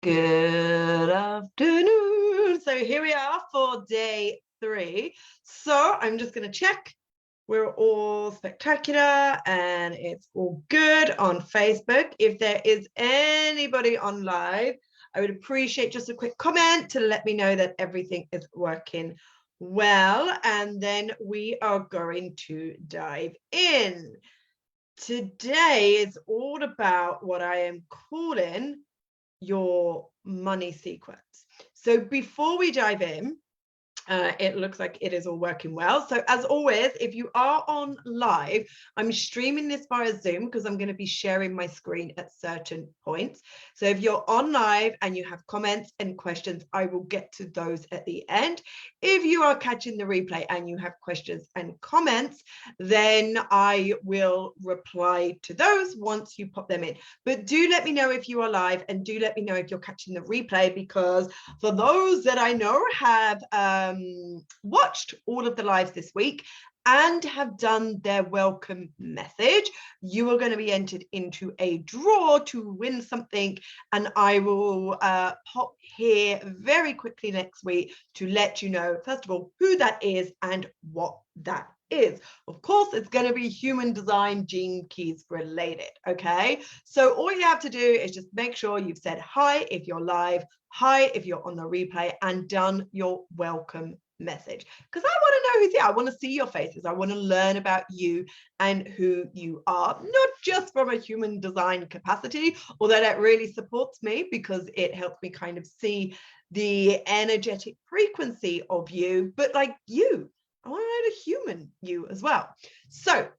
Good afternoon. So here we are for day 3. So I'm just going to check we're all spectacular and it's all good on Facebook. If there is anybody on live, I would appreciate just a quick comment to let me know that everything is working well. And then we are going to dive in. Today is all about what I am calling your money sequence. So before we dive in, it looks like it is all working well. So as always, if you are on live, I'm streaming this via Zoom because I'm going to be sharing my screen at certain points. So if you're on live and you have comments and questions, I will get to those at the end. If you are catching the replay and you have questions and comments, then I will reply to those once you pop them in. But do let me know if you are live, and do let me know if you're catching the replay, because for those that I know have watched all of the lives this week and have done their welcome message, you are going to be entered into a draw to win something, and I will pop here very quickly next week to let you know, first of all, who that is and what that is. Of course, it's going to be human design gene keys related. Okay, so all you have to do is just make sure you've said hi if you're live, hi if you're on the replay, and done your welcome message, because I want to know who's here. I want to see your faces. I want to learn about you and who you are, not just from a human design capacity, although that really supports me because it helps me kind of see the energetic frequency of you, but like you, I want to know the human you as well. So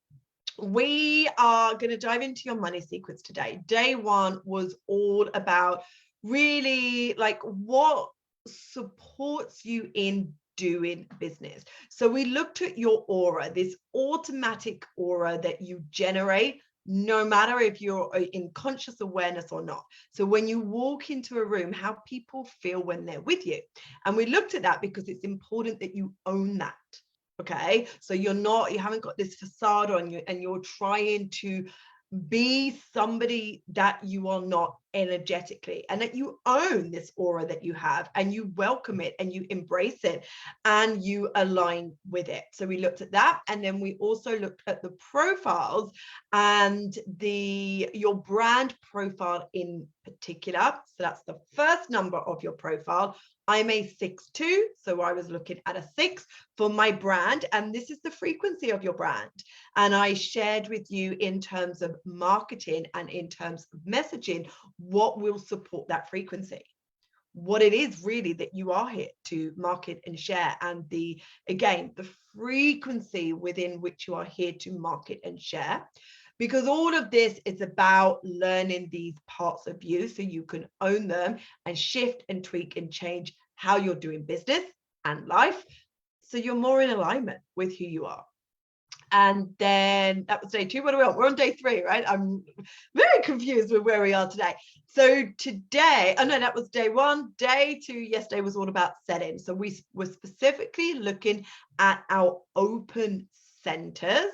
we are going to dive into your money sequence today. Day 1 was all about really like what supports you in doing business. So we looked at your aura, this automatic aura that you generate no matter if you're in conscious awareness or not. So when you walk into a room, how people feel when they're with you. And we looked at that because it's important that you own that. Okay, so you haven't got this facade on you and you're trying to be somebody that you are not energetically, and that you own this aura that you have and you welcome it and you embrace it and you align with it. So we looked at that, and then we also looked at the profiles and your brand profile in particular. So that's the first number of your profile. I'm a 6-2, so I was looking at a 6 for my brand, and this is the frequency of your brand. And I shared with you in terms of marketing and in terms of messaging what will support that frequency, what it is really that you are here to market and share, and the frequency within which you are here to market and share. Because all of this is about learning these parts of you so you can own them and shift and tweak and change how you're doing business and life, so you're more in alignment with who you are. And then that was day 2. What are we on? We're on day 3, right? I'm very confused with where we are today. So today, oh no, that was day 1. Day 2 yesterday was all about setting. So we were specifically looking at our open centers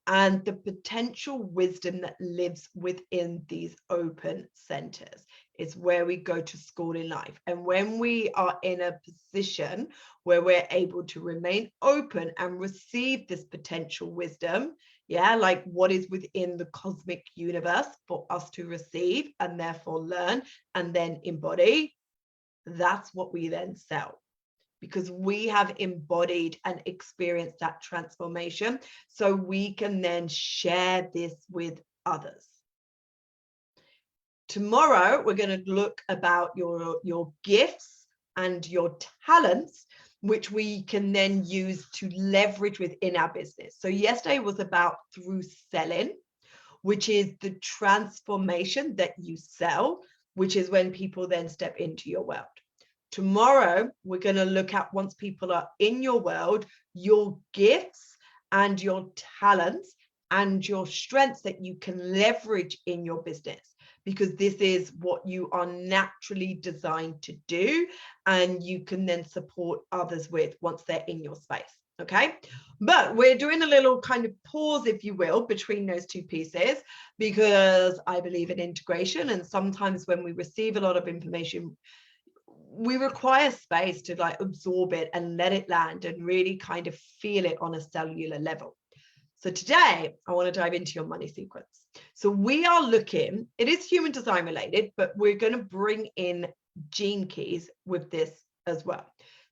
and the potential wisdom that lives within these open centers. Is where we go to school in life. And when we are in a position where we're able to remain open and receive this potential wisdom, like what is within the cosmic universe for us to receive and therefore learn and then embody, that's what we then sell. Because we have embodied and experienced that transformation, so we can then share this with others. Tomorrow, we're going to look about your gifts and your talents, which we can then use to leverage within our business. So yesterday was about through selling, which is the transformation that you sell, which is when people then step into your world. Tomorrow, we're going to look at, once people are in your world, your gifts and your talents and your strengths that you can leverage in your business, because this is what you are naturally designed to do, and you can then support others with once they're in your space. Okay, but we're doing a little kind of pause, if you will, between those two pieces, because I believe in integration. And sometimes when we receive a lot of information, we require space to like absorb it and let it land and really kind of feel it on a cellular level. So today I want to dive into your money sequence. So we are looking, it is human design related, but we're going to bring in gene keys with this as well.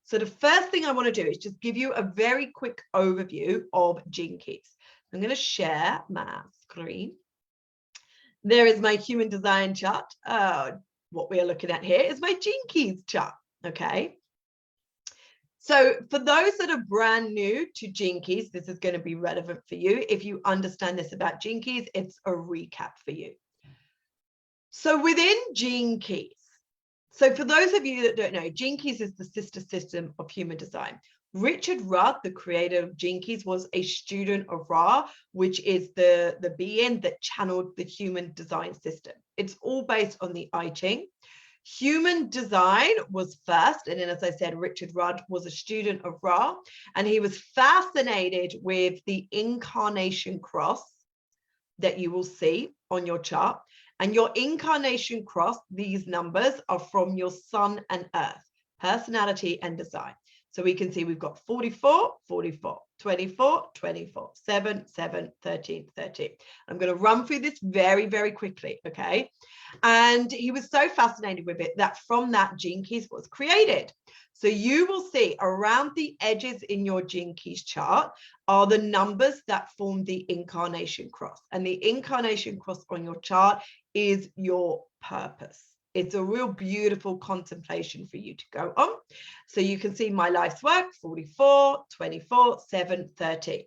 So the first thing I want to do is just give you a very quick overview of gene keys. I'm going to share my screen. There is my human design chart. What we are looking at here is my gene keys chart. Okay. So for those that are brand new to gene keys, this is going to be relevant for you. If you understand this about gene keys, it's a recap for you. So within gene keys, so for those of you that don't know, gene keys is the sister system of human design. Richard Rudd, the creator of gene keys, was a student of Ra, which is the being that channeled the human design system. It's all based on the I Ching. Human design was first, and then, as I said, Richard Rudd was a student of Ra, and he was fascinated with the incarnation cross that you will see on your chart. And your incarnation cross, these numbers are from your sun and earth, personality and design. So we can see we've got 44, 44, 24, 24, 7, 7, 13, 13. I'm going to run through this very, very quickly, okay? And he was so fascinated with it that from that gene keys was created. So you will see around the edges in your gene keys chart are the numbers that form the incarnation cross. And the incarnation cross on your chart is your purpose. It's a real beautiful contemplation for you to go on. So you can see my life's work, 44, 24, 7, 13.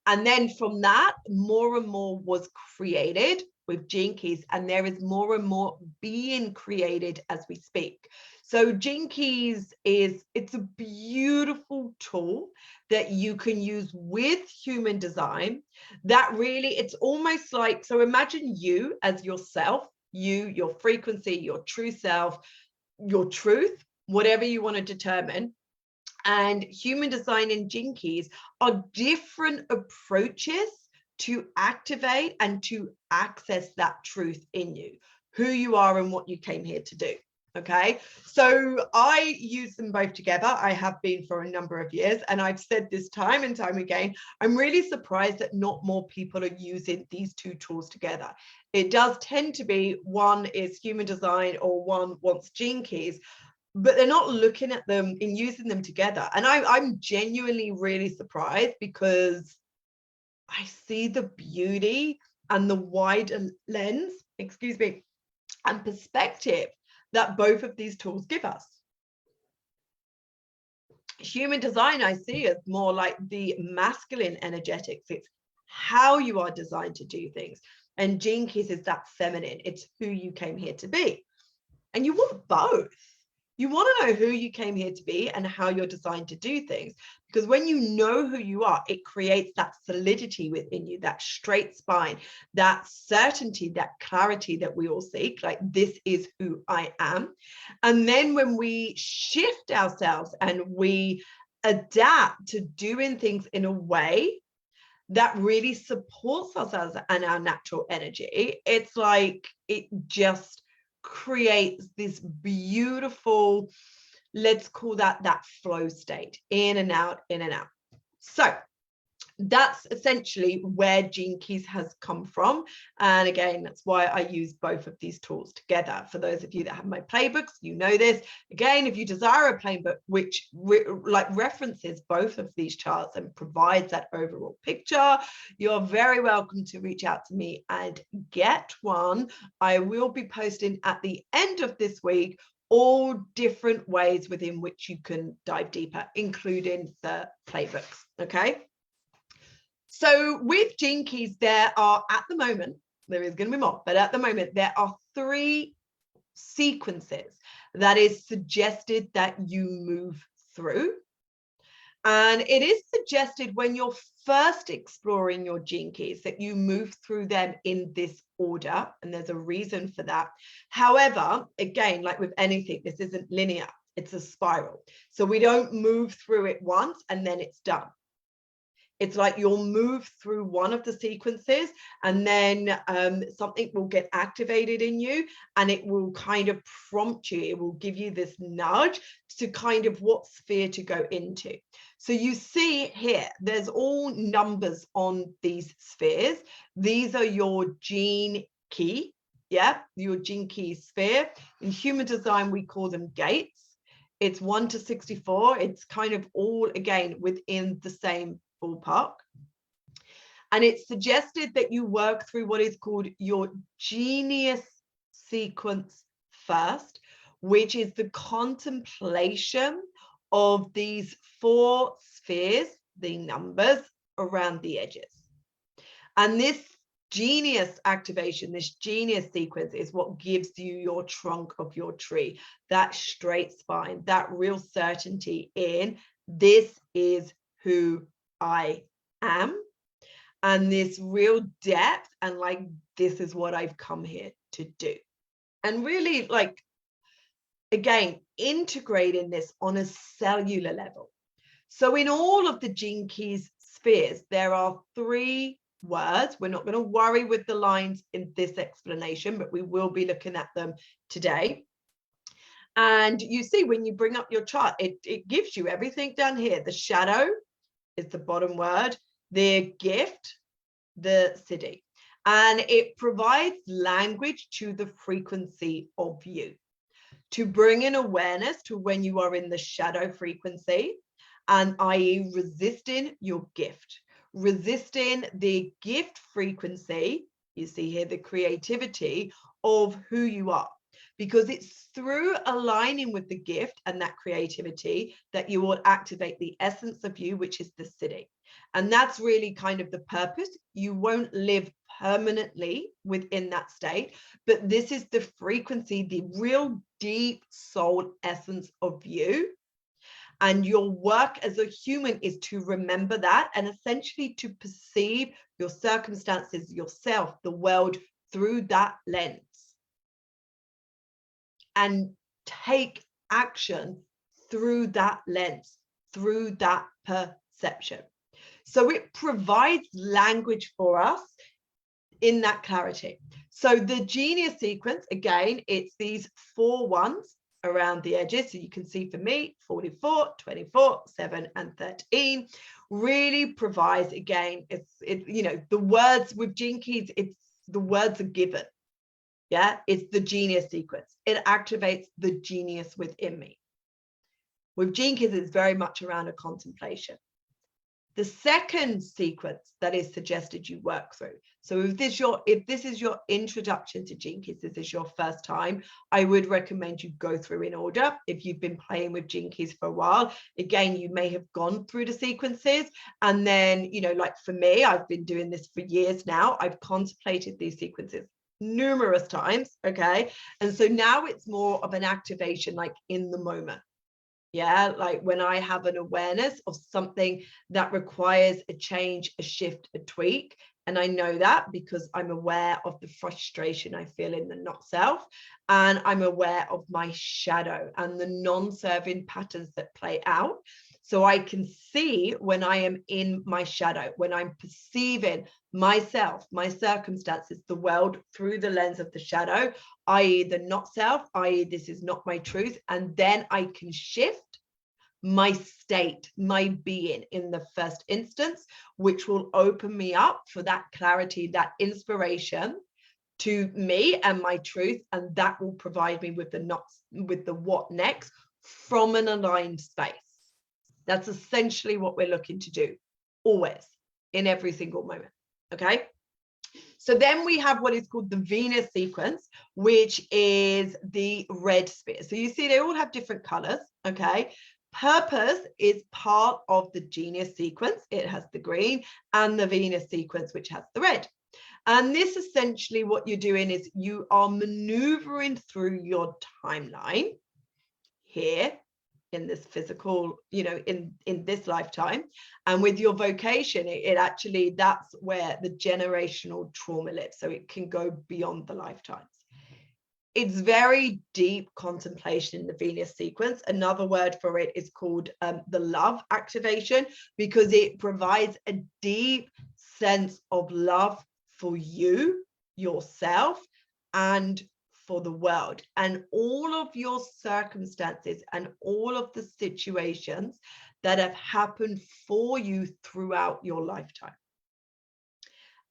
And then from that, more and more was created with gene keys, and there is more and more being created as we speak. So gene keys it's a beautiful tool that you can use with human design that really, it's almost like, so imagine you as yourself, your frequency, your true self, your truth, whatever you want to determine. And human design and gene keys are different approaches to activate and to access that truth in you, who you are and what you came here to do. Okay, so I use them both together. I have been for a number of years, and I've said this time and time again, I'm really surprised that not more people are using these two tools together. It does tend to be one is human design or one wants gene keys, but they're not looking at them and using them together. And I'm genuinely really surprised, because I see the beauty and the wider lens, excuse me, and perspective that both of these tools give us. Human design I see as more like the masculine energetics. It's how you are designed to do things. And gene keys is that feminine. It's who you came here to be. And you want both. You want to know who you came here to be and how you're designed to do things. Because when you know who you are, it creates that solidity within you, that straight spine, that certainty, that clarity that we all seek, like this is who I am. And then when we shift ourselves and we adapt to doing things in a way that really supports us and our natural energy, it's like it just creates this beautiful, let's call that flow state, in and out, in and out. So that's essentially where gene keys has come from. And again, that's why I use both of these tools together. For those of you that have my playbooks, you know this. Again, if you desire a playbook which references both of these charts and provides that overall picture, you're very welcome to reach out to me and get one. I will be posting at the end of this week all different ways within which you can dive deeper, including the playbooks. Okay. So with gene keys, there are, at the moment, there is going to be more, but at the moment, there are 3 sequences that is suggested that you move through. And it is suggested when you're first exploring your gene keys that you move through them in this order, and there's a reason for that. However, again, like with anything, this isn't linear. It's a spiral. So we don't move through it once and then it's done. It's like you'll move through one of the sequences and then something will get activated in you and it will kind of prompt you. It will give you this nudge to kind of what sphere to go into. So you see here, there's all numbers on these spheres. These are your gene key. Yeah, your gene key sphere. In human design, we call them gates. It's 1 to 64. It's kind of all, again, within the same ballpark. And it's suggested that you work through what is called your genius sequence first, which is the contemplation of these 4 spheres, the numbers around the edges. And this genius activation, this genius sequence is what gives you your trunk of your tree, that straight spine, that real certainty in this is who I am, and this real depth and like this is what I've come here to do. And really, like, again, integrating this on a cellular level. So in all of the gene keys spheres, there are 3 words. We're not going to worry with the lines in this explanation, but we will be looking at them today. And you see, when you bring up your chart, it gives you everything down here. The shadow is the bottom word, the gift, the siddhi. And it provides language to the frequency of you, to bring in awareness to when you are in the shadow frequency, and i.e. resisting your gift, resisting the gift frequency. You see here the creativity of who you are, because it's through aligning with the gift and that creativity that you will activate the essence of you, which is the siddhi. And that's really kind of the purpose. You won't live permanently within that state, but this is the frequency, the real deep soul essence of you. And your work as a human is to remember that and essentially to perceive your circumstances, yourself, the world through that lens, and take action through that lens, through that perception. So it provides language for us in that clarity. So the genius sequence, again, it's these 4 ones around the edges. So you can see for me, 44, 24, 7, and 13 really provides, again, you know, the words with gene keys, it's the words are given. Yeah, it's the genius sequence. It activates the genius within me. With gene keys, it's very much around a contemplation. The second sequence that is suggested you work through. So if this is your introduction to gene keys, this is your first time, I would recommend you go through in order. If you've been playing with gene keys for a while, again, you may have gone through the sequences. And then, you know, like for me, I've been doing this for years now. I've contemplated these sequences numerous times. Okay. And so now it's more of an activation, like in the moment. Yeah, like when I have an awareness of something that requires a change, a shift, a tweak. And I know that because I'm aware of the frustration I feel in the not self. And I'm aware of my shadow and the non-serving patterns that play out. So I can see when I am in my shadow, when I'm perceiving myself, my circumstances, the world through the lens of the shadow, i.e. the not self, i.e. this is not my truth. And then I can shift my state, my being in the first instance, which will open me up for that clarity, that inspiration to me and my truth. And that will provide me with the what next from an aligned space. That's essentially what we're looking to do, always, in every single moment. Okay. So then we have what is called the Venus sequence, which is the red sphere. So you see they all have different colors. Okay. Purpose is part of the genius sequence. It has the green, and the Venus sequence, which has the red. And this essentially what you're doing is you are maneuvering through your timeline here in this physical, you know, in this lifetime. And with your vocation, it actually, that's where the generational trauma lives. So it can go beyond the lifetimes. it's very deep contemplation in the Venus sequence. Another word for it is called the love activation, because it provides a deep sense of love for you, yourself, and for the world, and all of your circumstances and all of the situations that have happened for you throughout your lifetime.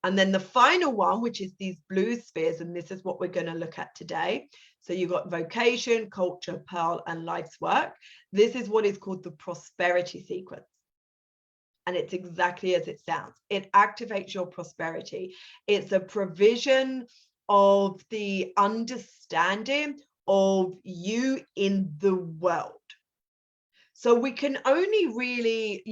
And then the final one, which is these blue spheres, and this is what we're going to look at today. So you've got vocation, culture, pearl, and life's work. This is what is called the prosperity sequence. And it's exactly as it sounds. It activates your prosperity. It's a provision of the understanding of you in the world. So we can only really,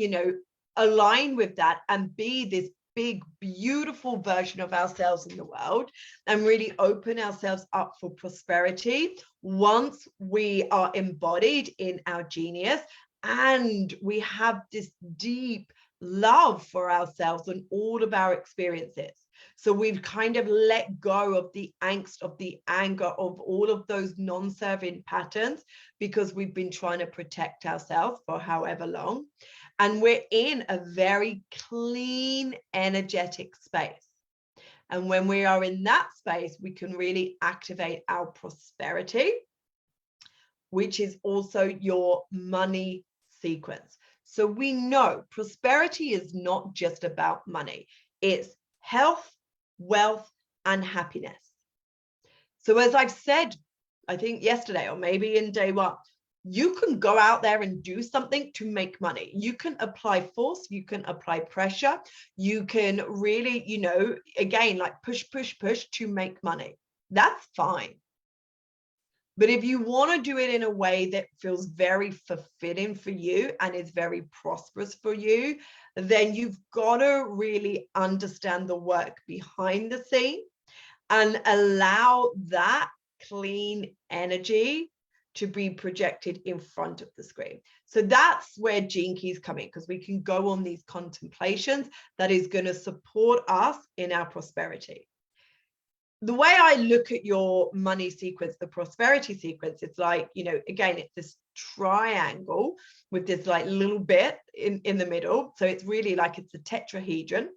align with that and be this big, beautiful version of ourselves in the world and really open ourselves up for prosperity once we are embodied in our genius and we have this deep love for ourselves and all of our experiences. So we've kind of let go of the angst, of the anger, of all of those non-serving patterns, because we've been trying to protect ourselves for however long. And we're in a very clean, energetic space. And when we are in that space, we can really activate our prosperity, which is also your money sequence. So we know prosperity is not just about money. It's health, wealth, and happiness. So as I've said, I think yesterday or maybe in day one, you can go out there and do something to make money. You can apply force, you can apply pressure, you can really, again, like push to make money. That's fine. But if you want to do it in a way that feels very fulfilling for you and is very prosperous for you, then you've got to really understand the work behind the scene and allow that clean energy to be projected in front of the screen. So that's where Gene Keys come in, because we can go on these contemplations that is going to support us in our prosperity. The way I look at your money sequence, the prosperity sequence, it's like, again, it's this triangle with this like little bit in the middle. So it's really like it's a tetrahedron.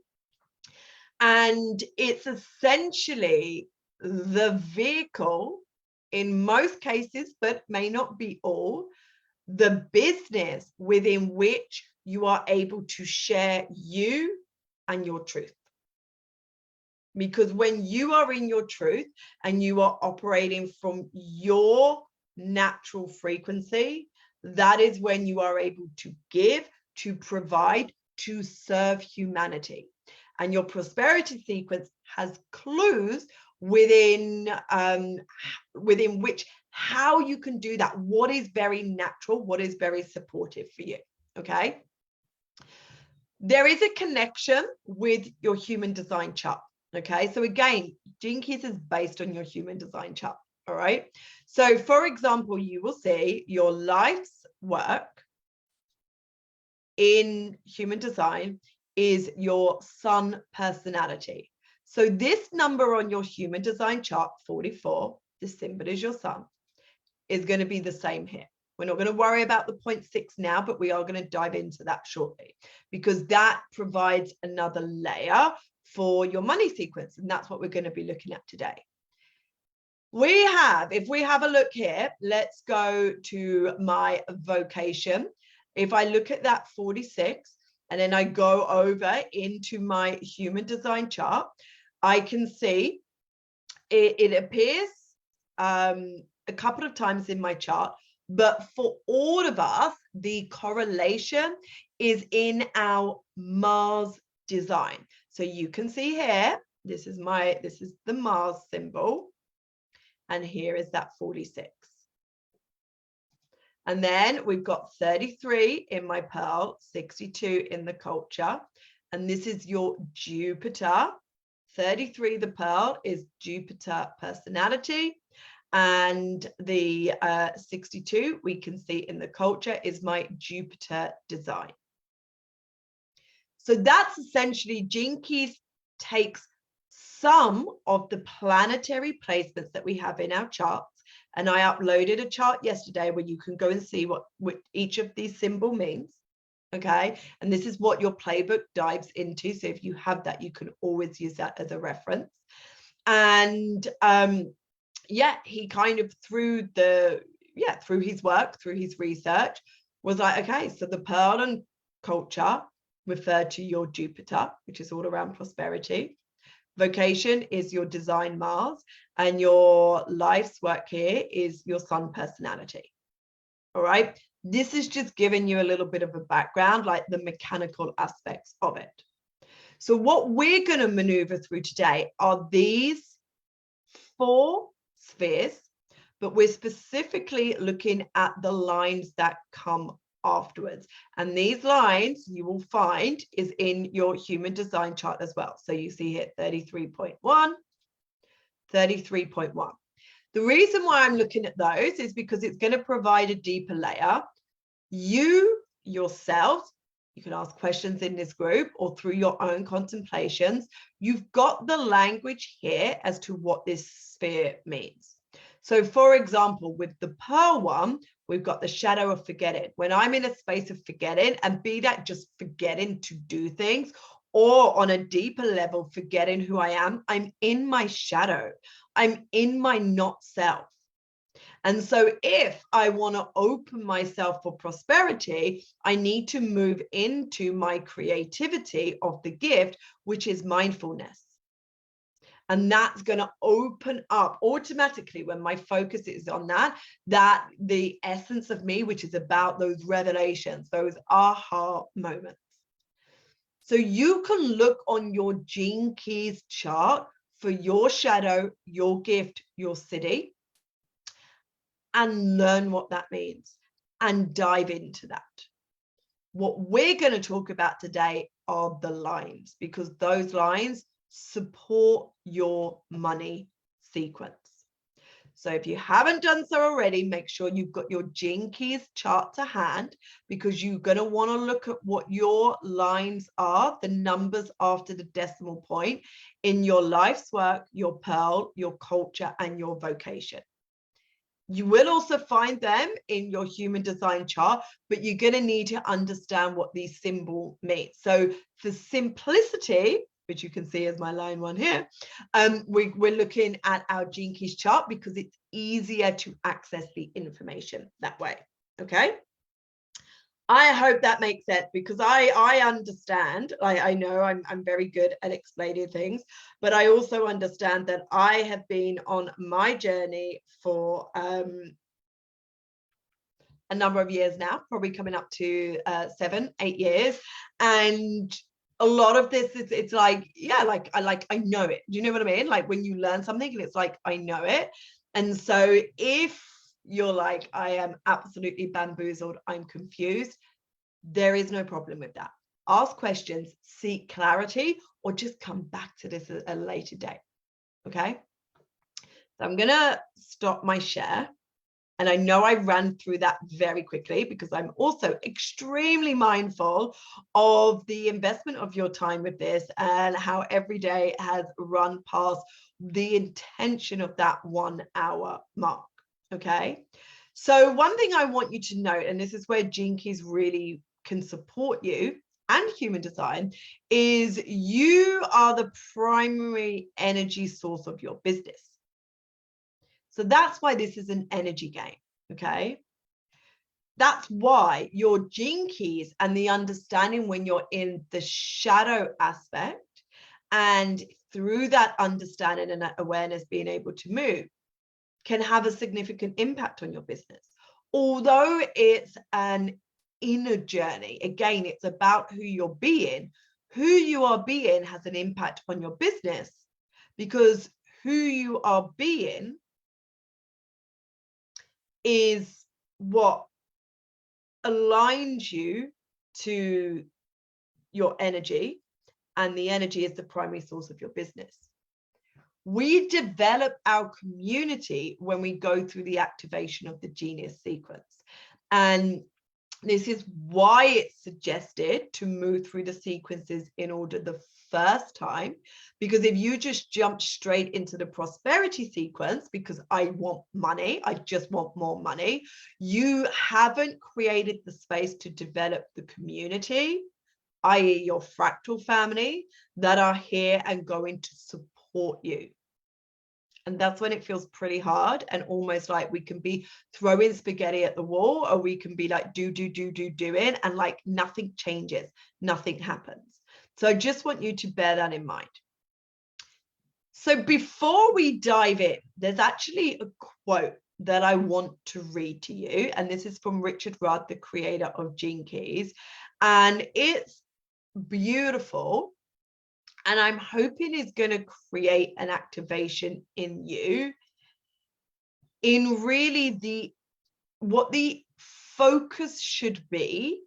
And it's essentially the vehicle, in most cases, but may not be all, the business within which you are able to share you and your truth. Because when you are in your truth and you are operating from your natural frequency, that is when you are able to give, to provide, to serve humanity. And your prosperity sequence has clues within which how you can do that, what is very natural, what is very supportive for you. Okay. There is a connection with your human design chart. Okay, so again, Gene Keys is based on your human design chart. All right. So for example, you will see your life's work in human design is your sun personality. So this number on your human design chart, 44, the symbol is your sun, is going to be the same here. We're not going to worry about the 0.6 now, but we are going to dive into that shortly, because that provides another layer for your money sequence. And that's what we're going to be looking at today. If we have a look here, let's go to my vocation. If I look at that 46, and then I go over into my human design chart, I can see it appears a couple of times in my chart, but for all of us, the correlation is in our Mars design. So you can see here, this is the Mars symbol, and here is that 46. And then we've got 33 in my pearl, 62 in the culture, and this is your Jupiter. 33, the pearl, is Jupiter personality, and the 62 we can see in the culture is my Jupiter design. So that's essentially Gene Keys takes some of the planetary placements that we have in our charts. And I uploaded a chart yesterday where you can go and see what each of these symbol means. Okay, and this is what your playbook dives into. So if you have that, you can always use that as a reference. And yeah, he kind of through his work, through his research, was like, okay, so the pearl and culture refer to your Jupiter, which is all around prosperity. Vocation is your design Mars, and your life's work here is your sun personality. All right. This is just giving you a little bit of a background, like the mechanical aspects of it. So what we're going to maneuver through today are these 4 spheres, but we're specifically looking at the lines that come afterwards. And these lines you will find is in your human design chart as well. So you see here 33.1, 33.1. The reason why I'm looking at those is because it's going to provide a deeper layer. You yourself, you can ask questions in this group or through your own contemplations. You've got the language here as to what this sphere means. So for example, with the pearl one, we've got the shadow of forgetting. When I'm in a space of forgetting, and be that just forgetting to do things, or on a deeper level, forgetting who I am, I'm in my shadow. I'm in my not self. And so if I want to open myself for prosperity, I need to move into my creativity of the gift, which is mindfulness. And that's going to open up automatically when my focus is on that the essence of me, which is about those revelations, those aha moments. So you can look on your Gene Keys chart for your shadow, your gift, your city, and learn what that means and dive into that. What we're going to talk about today are the lines, because those lines support your money sequence. So if you haven't done so already, make sure you've got your Gene Keys chart to hand, because you're going to want to look at what your lines are, the numbers after the decimal point in your life's work, your pearl, your culture, and your vocation. You will also find them in your human design chart, but you're going to need to understand what these symbols mean. So for simplicity, which you can see as my line 1 here, we're looking at our Gene Keys chart because it's easier to access the information that way. Okay. I hope that makes sense, because I understand, I know I'm very good at explaining things, but I also understand that I have been on my journey for a number of years now, probably coming up to 7, 8 years. And a lot of this is, it's like, yeah, I know it. Do you know what I mean? Like when you learn something and it's like, I know it. And so if you're like, I am absolutely bamboozled, I'm confused, there is no problem with that. Ask questions, seek clarity, or just come back to this at a later date. Okay. So I'm going to stop my share. And I know I ran through that very quickly because I'm also extremely mindful of the investment of your time with this and how every day has run past the intention of that 1 hour mark. Okay. So one thing I want you to note, and this is where Gene Keys really can support you and human design, is you are the primary energy source of your business. So that's why this is an energy game, okay? That's why your Gene Keys and the understanding when you're in the shadow aspect, and through that understanding and that awareness being able to move, can have a significant impact on your business. Although it's an inner journey, again, it's about who you're being. Who you are being has an impact on your business, because who you are being is what aligns you to your energy, and the energy is the primary source of your business. We develop our community when we go through the activation of the genius sequence. And This is why it's suggested to move through the sequences in order the first time, because if you just jump straight into the prosperity sequence, because I want money, I just want more money, you haven't created the space to develop the community, i.e. your fractal family, that are here and going to support you. And that's when it feels pretty hard and almost like we can be throwing spaghetti at the wall, or we can be like doing, and like nothing changes, nothing happens. So I just want you to bear that in mind. So before we dive in, there's actually a quote that I want to read to you. And this is from Richard Rudd, the creator of Gene Keys. And it's beautiful. And I'm hoping is going to create an activation in you in really what the focus should be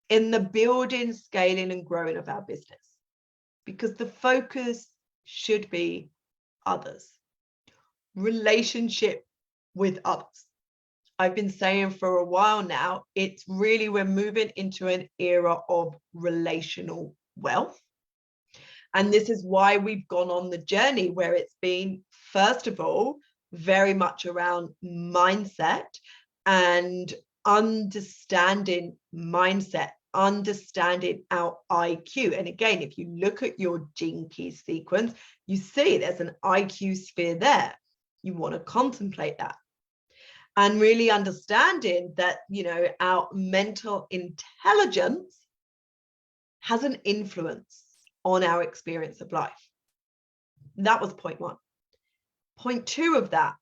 in the building, scaling, and growing of our business. Because the focus should be others, relationship with others. I've been saying for a while now, it's really, we're moving into an era of relational wealth. And this is why we've gone on the journey where it's been, first of all, very much around mindset and understanding mindset, understanding our IQ. And again, if you look at your Gene Keys sequence, you see there's an IQ sphere there. You want to contemplate that. And really understanding that, you know, our mental intelligence has an influence on our experience of life. That was point one. Point two of that,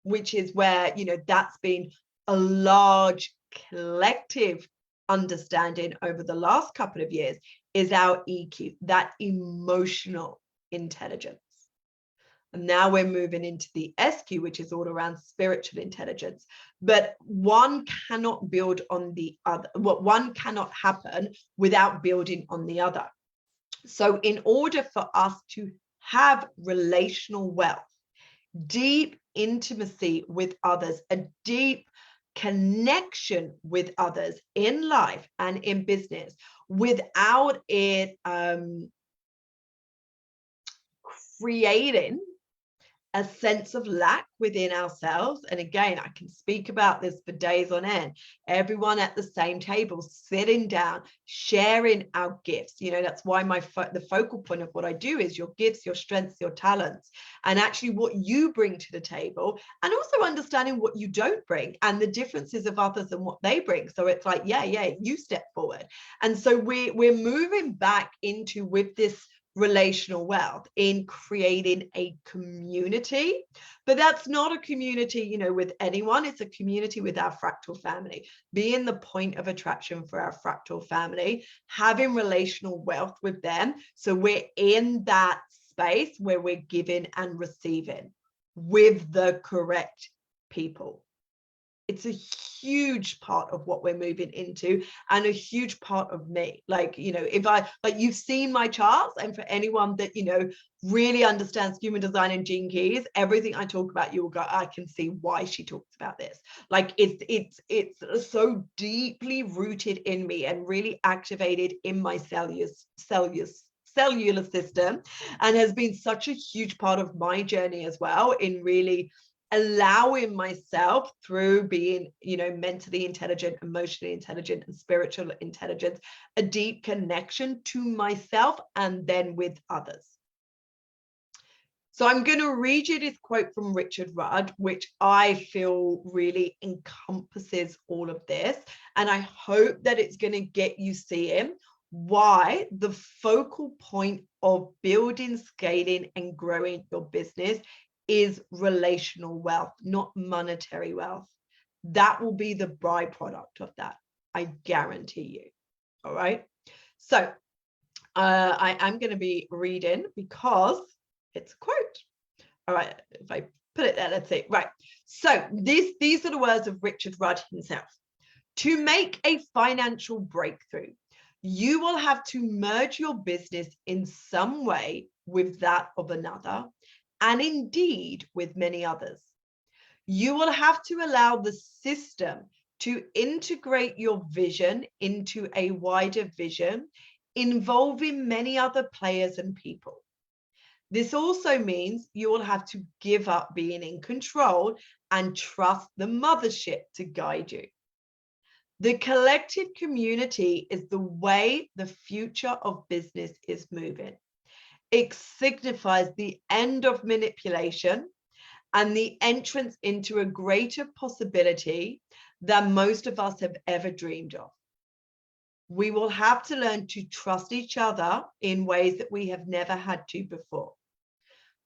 which is where, you know, that's been a large collective understanding over the last couple of years, is our EQ, that emotional intelligence. And now we're moving into the SQ, which is all around spiritual intelligence. But one cannot build on the other. What one cannot happen without building on the other. So in order for us to have relational wealth, deep intimacy with others, a deep connection with others in life and in business, without it creating a sense of lack within ourselves. And again, I can speak about this for days on end. Everyone at the same table, sitting down, sharing our gifts. You know, that's why the focal point of what I do is your gifts, your strengths, your talents, and actually what you bring to the table, and also understanding what you don't bring and the differences of others and what they bring. So it's like, yeah, you step forward. And so we're moving back into, with this relational wealth, in creating a community. But that's not a community, you know, with anyone. It's a community with our fractal family, being the point of attraction for our fractal family, having relational wealth with them. So we're in that space where we're giving and receiving with the correct people. It's a huge part of what we're moving into, and a huge part of me. Like, you know, if I, like, you've seen my charts, and for anyone that, you know, really understands human design and Gene Keys, everything I talk about, you will go, I can see why she talks about this. Like, it's so deeply rooted in me and really activated in my cellular system, and has been such a huge part of my journey as well, in really allowing myself, through being, you know, mentally intelligent, emotionally intelligent, and spiritual intelligence, a deep connection to myself and then with others. So I'm going to read you this quote from Richard Rudd, which I feel really encompasses all of this. And I hope that it's going to get you seeing why the focal point of building, scaling, and growing your business is relational wealth, not monetary wealth. That will be the byproduct of that, I guarantee you. All right. So I am going to be reading because it's a quote. All right. If I put it there, let's see. Right. So these are the words of Richard Rudd himself. To make a financial breakthrough, you will have to merge your business in some way with that of another, and indeed with many others. You will have to allow the system to integrate your vision into a wider vision involving many other players and people. This also means you will have to give up being in control and trust the mothership to guide you. The collective community is the way the future of business is moving. It signifies the end of manipulation and the entrance into a greater possibility than most of us have ever dreamed of. We will have to learn to trust each other in ways that we have never had to before.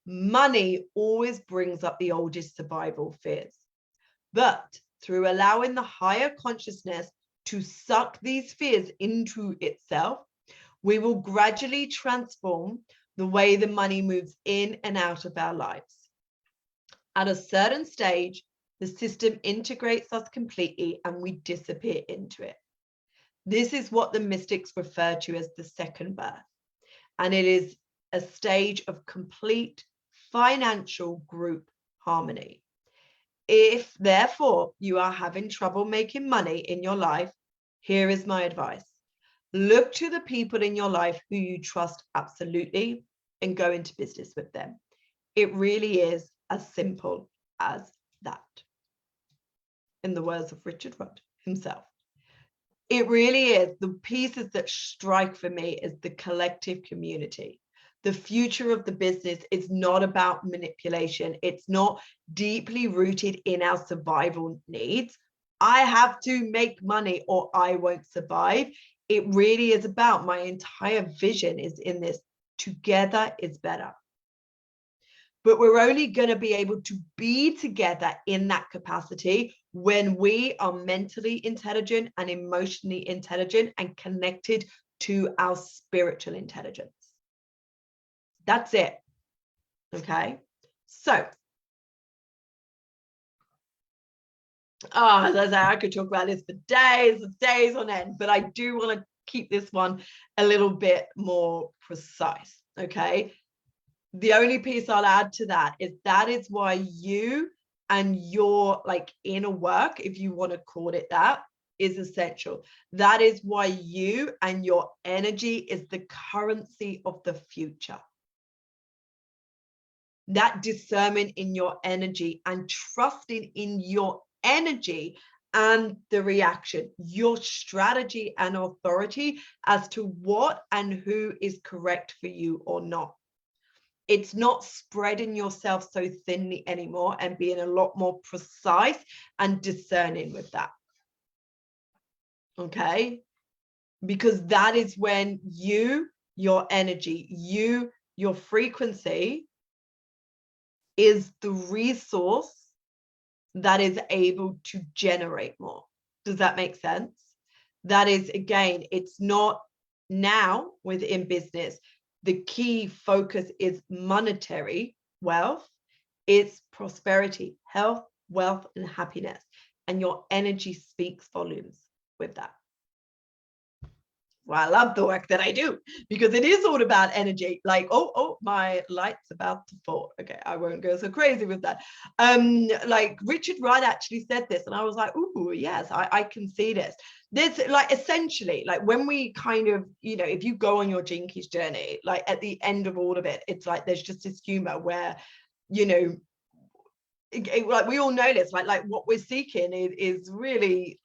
Money always brings up the oldest survival fears, but through allowing the higher consciousness to suck these fears into itself, we will gradually transform the way the money moves in and out of our lives. At a certain stage, the system integrates us completely and we disappear into it. This is what the mystics refer to as the second birth, and it is a stage of complete financial group harmony. If, therefore, you are having trouble making money in your life, here is my advice. Look to the people in your life who you trust absolutely and go into business with them. It really is as simple as that. In the words of Richard Rudd himself. It really is. The pieces that strike for me is the collective community. The future of the business is not about manipulation. It's not deeply rooted in our survival needs. I have to make money or I won't survive. It really is about my entire vision is in this. Together is better. But we're only going to be able to be together in that capacity when we are mentally intelligent and emotionally intelligent and connected to our spiritual intelligence. That's it. Okay. So, I could talk about this for days on end, but I do want to keep this one a little bit more precise. Okay. The only piece I'll add to that is why you and your inner work, if you want to call it that, is essential. That is why you and your energy is the currency of the future. That discernment in your energy and trusting in your energy and the reaction, your strategy and authority as to what and who is correct for you or not. It's not spreading yourself so thinly anymore and being a lot more precise and discerning with that. Okay? Because that is when you, your energy, your frequency is the resource that is able to generate more. Does that make sense? That is, again, it's not now within business. The key focus is monetary wealth. It's prosperity, health, wealth, and happiness. And your energy speaks volumes with that. Well, I love the work that I do because it is all about energy. Like, oh, my light's about to fall. Okay, I won't go so crazy with that. Like Richard Rudd actually said this, and I was like, ooh, yes, I can see this. There's essentially when we kind of, if you go on your Jinkies journey, at the end of all of it, it's there's just this humor where, we all know this, what we're seeking is really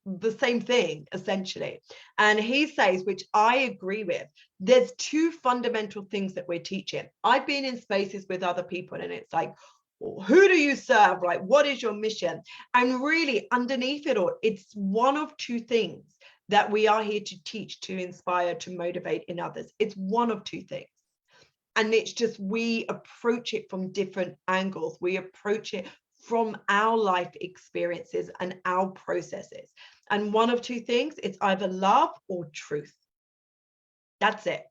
the same thing essentially. And he says, which I agree with, there's two fundamental things that we're teaching. I've been in spaces with other people and it's who do you serve? What is your mission? And really underneath it all, it's one of two things that we are here to teach, to inspire, to motivate in others. It's one of two things. And it's just, we approach it from different angles. We approach it from our life experiences and our processes. And one of two things, it's either love or truth. That's it.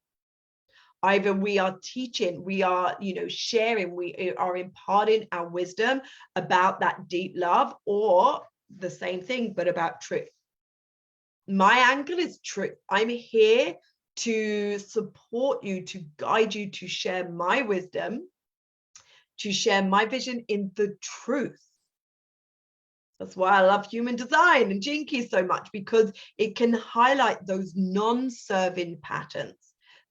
Either we are teaching, we are, sharing, we are imparting our wisdom about that deep love, or the same thing, but about truth. My angle is truth. I'm here to support you, to guide you, to share my wisdom, to share my vision in the truth. That's why I love human design and Gene Keys so much, because it can highlight those non-serving patterns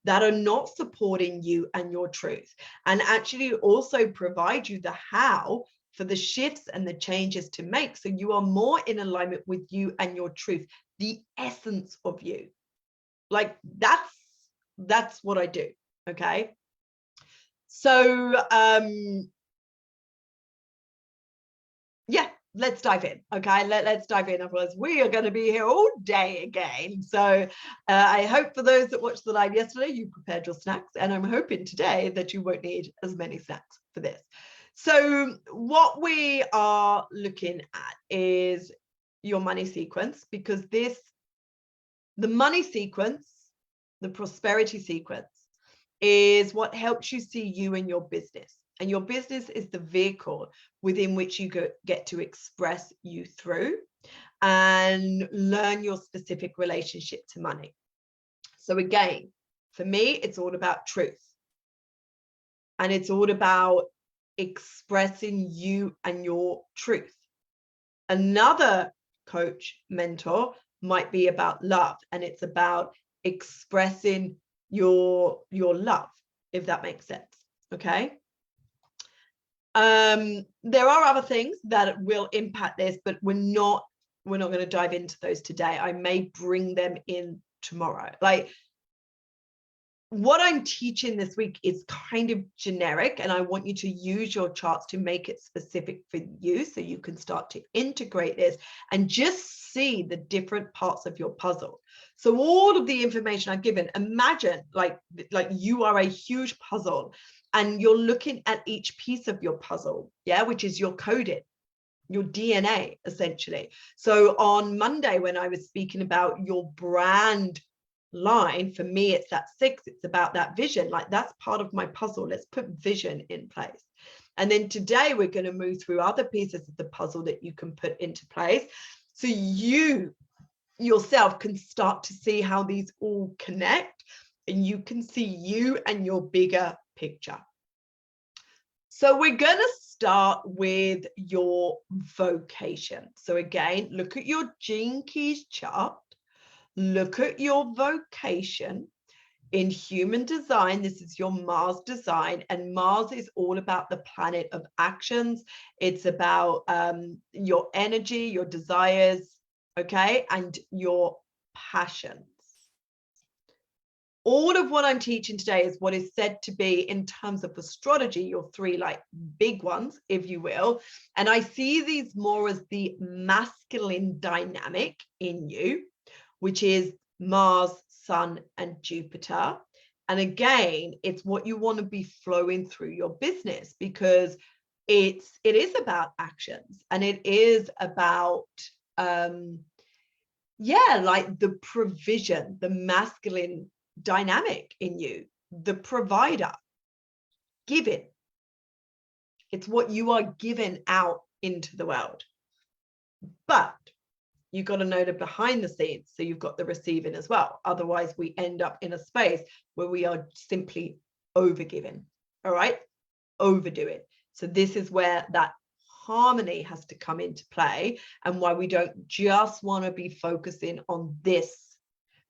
that are not supporting you and your truth, and actually also provide you the how for the shifts and the changes to make, so you are more in alignment with you and your truth, the essence of you. Like that's what I do. Okay, so yeah, let's dive in. Okay, let's dive in, otherwise we are going to be here all day again. So I hope for those that watched the live yesterday, you prepared your snacks, and I'm hoping today that you won't need as many snacks for this. So what we are looking at is your money sequence, because the money sequence, the prosperity sequence, is what helps you see you and your business. And your business is the vehicle within which you get to express you through and learn your specific relationship to money. So again, for me, it's all about truth. And it's all about expressing you and your truth. Another coach mentor might be about love, and it's about expressing your love, if that makes sense. Okay. There are other things that will impact this, but we're not going to dive into those today. I may bring them in tomorrow. Like, what I'm teaching this week is kind of generic, and I want you to use your charts to make it specific for you, so you can start to integrate this and just see the different parts of your puzzle. So all of the information I've given, imagine like you are a huge puzzle, and you're looking at each piece of your puzzle, yeah, which is your coding, your DNA, essentially. So on Monday, when I was speaking about your brand line, for me, it's that 6, it's about that vision. Like, that's part of my puzzle. Let's put vision in place. And then today we're going to move through other pieces of the puzzle that you can put into place, so you yourself can start to see how these all connect, and you can see you and your bigger picture. So we're going to start with your vocation. So again, look at your Gene Keys chart. Look at your vocation. In human design, this is your Mars design, and Mars is all about the planet of actions. It's about your energy, your desires, okay, and your passions. All of what I'm teaching today is what is said to be, in terms of astrology, your 3 like big ones, if you will. And I see these more as the masculine dynamic in you, which is Mars, Sun, and Jupiter. And again, it's what you want to be flowing through your business, because it is about actions, and it is about like the provision, the masculine dynamic in you, the provider, giving. It's what you are giving out into the world. But you've got to know the behind the scenes, so you've got the receiving as well. Otherwise, we end up in a space where we are simply overgiving. All right, overdoing. So this is where that harmony has to come into play, and why we don't just want to be focusing on this.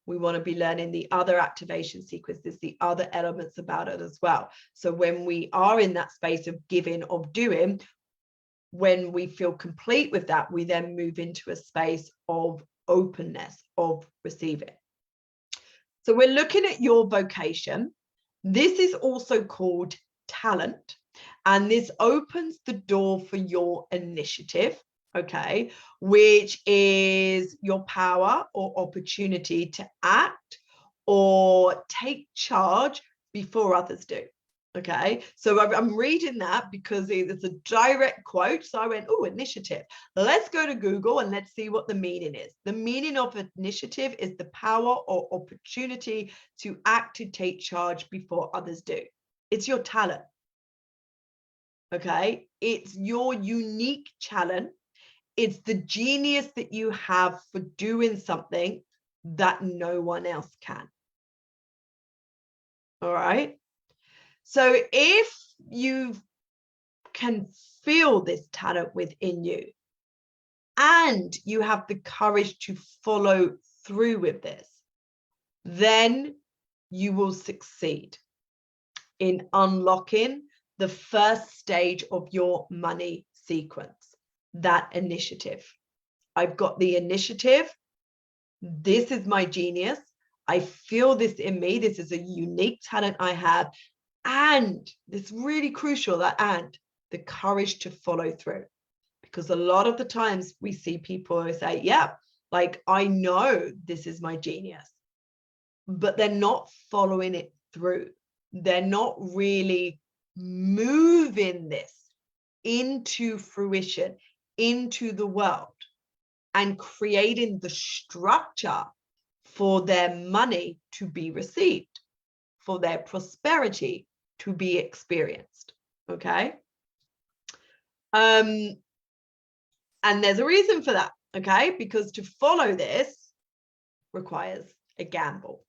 We want to be learning the other activation sequences, the other elements about it as well. So when we are in that space of giving, of doing, when we feel complete with that, we then move into a space of openness, of receiving. So we're looking at your vocation. This is also called talent, and this opens the door for your initiative, okay, which is your power or opportunity to act or take charge before others do. Okay, so I'm reading that because it's a direct quote. So I went, oh, initiative. Let's go to Google and let's see what the meaning is. The meaning of initiative is the power or opportunity to act, to take charge before others do. It's your talent. Okay, it's your unique talent. It's the genius that you have for doing something that no one else can. All right. So if you can feel this talent within you, and you have the courage to follow through with this, then you will succeed in unlocking the first stage of your money sequence, that initiative. I've got the initiative. This is my genius. I feel this in me. This is a unique talent I have. And it's really crucial that the courage to follow through. Because a lot of the times we see people who say, yeah, like I know this is my genius, but they're not following it through. They're not really moving this into fruition, into the world, and creating the structure for their money to be received, for their prosperity to be experienced. Okay. And there's a reason for that. Okay. Because to follow this requires a gamble.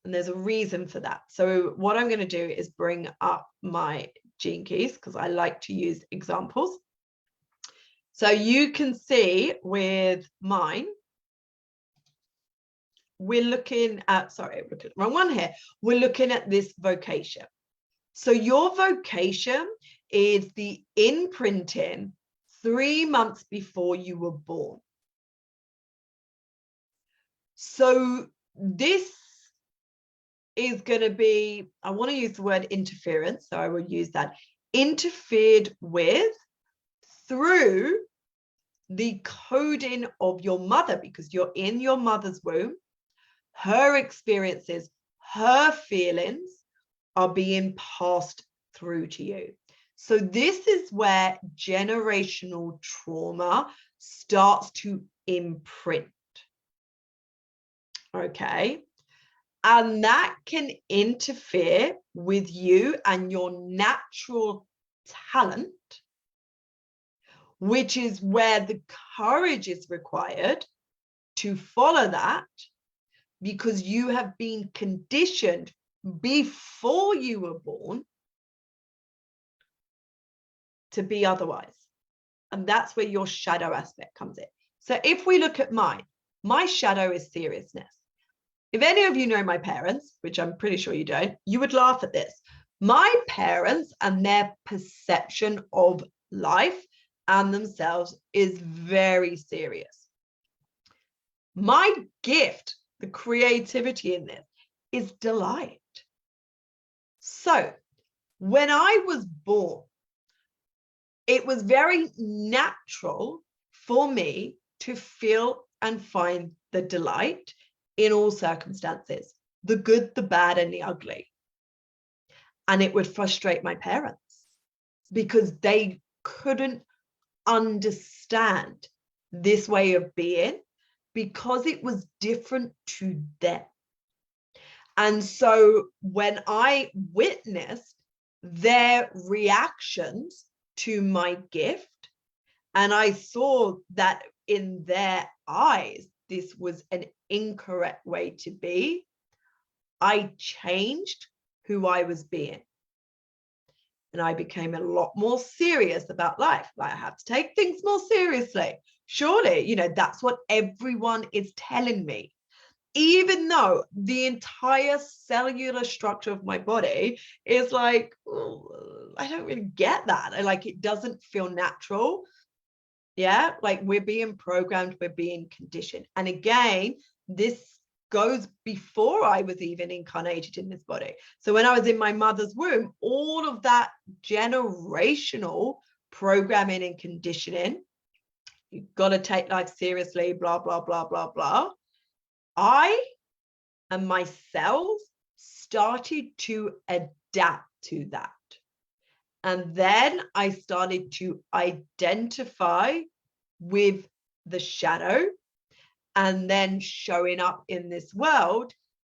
And there's a reason for that. So what I'm going to do is bring up my gene keys because I like to use examples. So you can see with mine, we're looking at, sorry, I'm looking at the wrong one here. We're looking at this vocation. So your vocation is the imprinting 3 months before you were born. So this is going to be, I want to use the word interference, so I will use that, interfered with through the coding of your mother, because you're in your mother's womb. Her experiences, her feelings are being passed through to you. So this is where generational trauma starts to imprint. Okay. And that can interfere with you and your natural talent, which is where the courage is required to follow that, because you have been conditioned before you were born to be otherwise. And that's where your shadow aspect comes in. So if we look at mine, my shadow is seriousness. If any of you know my parents, which I'm pretty sure you don't, you would laugh at this. My parents and their perception of life and themselves is very serious. My gift, the creativity in this, is delight. So when I was born, it was very natural for me to feel and find the delight in all circumstances, the good, the bad, and the ugly. And it would frustrate my parents because they couldn't understand this way of being because it was different to them. And so when I witnessed their reactions to my gift, and I saw that in their eyes, this was an incorrect way to be, I changed who I was being. And I became a lot more serious about life. Like, I have to take things more seriously. Surely, you know, that's what everyone is telling me. Even though the entire cellular structure of my body is like, oh, I don't really get that. It doesn't feel natural. Yeah, like we're being programmed, we're being conditioned. And again, this goes before I was even incarnated in this body. So when I was in my mother's womb, all of that generational programming and conditioning, you've got to take life seriously, blah, blah, blah, blah, blah. I and my cells started to adapt to that. And then I started to identify with the shadow and then showing up in this world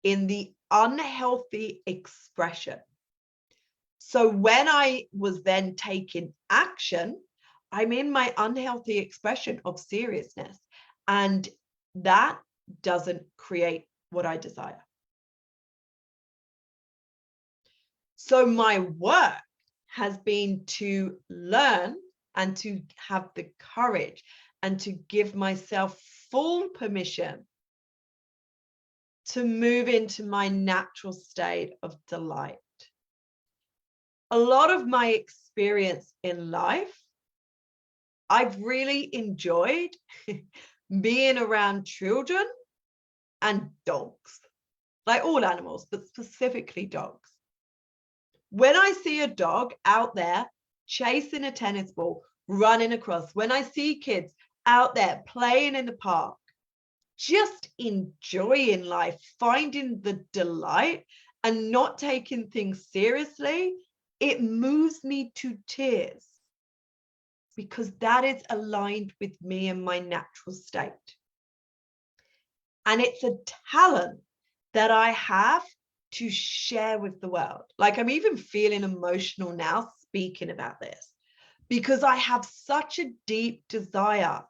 in the unhealthy expression. So when I was then taking action, I'm in my unhealthy expression of seriousness. And that doesn't create what I desire. So my work has been to learn and to have the courage and to give myself full permission to move into my natural state of delight. A lot of my experience in life, I've really enjoyed being around children and dogs, like all animals, but specifically dogs. When I see a dog out there chasing a tennis ball, running across, when I see kids out there playing in the park, just enjoying life, finding the delight and not taking things seriously, it moves me to tears because that is aligned with me and my natural state. And it's a talent that I have to share with the world. Like, I'm even feeling emotional now speaking about this because I have such a deep desire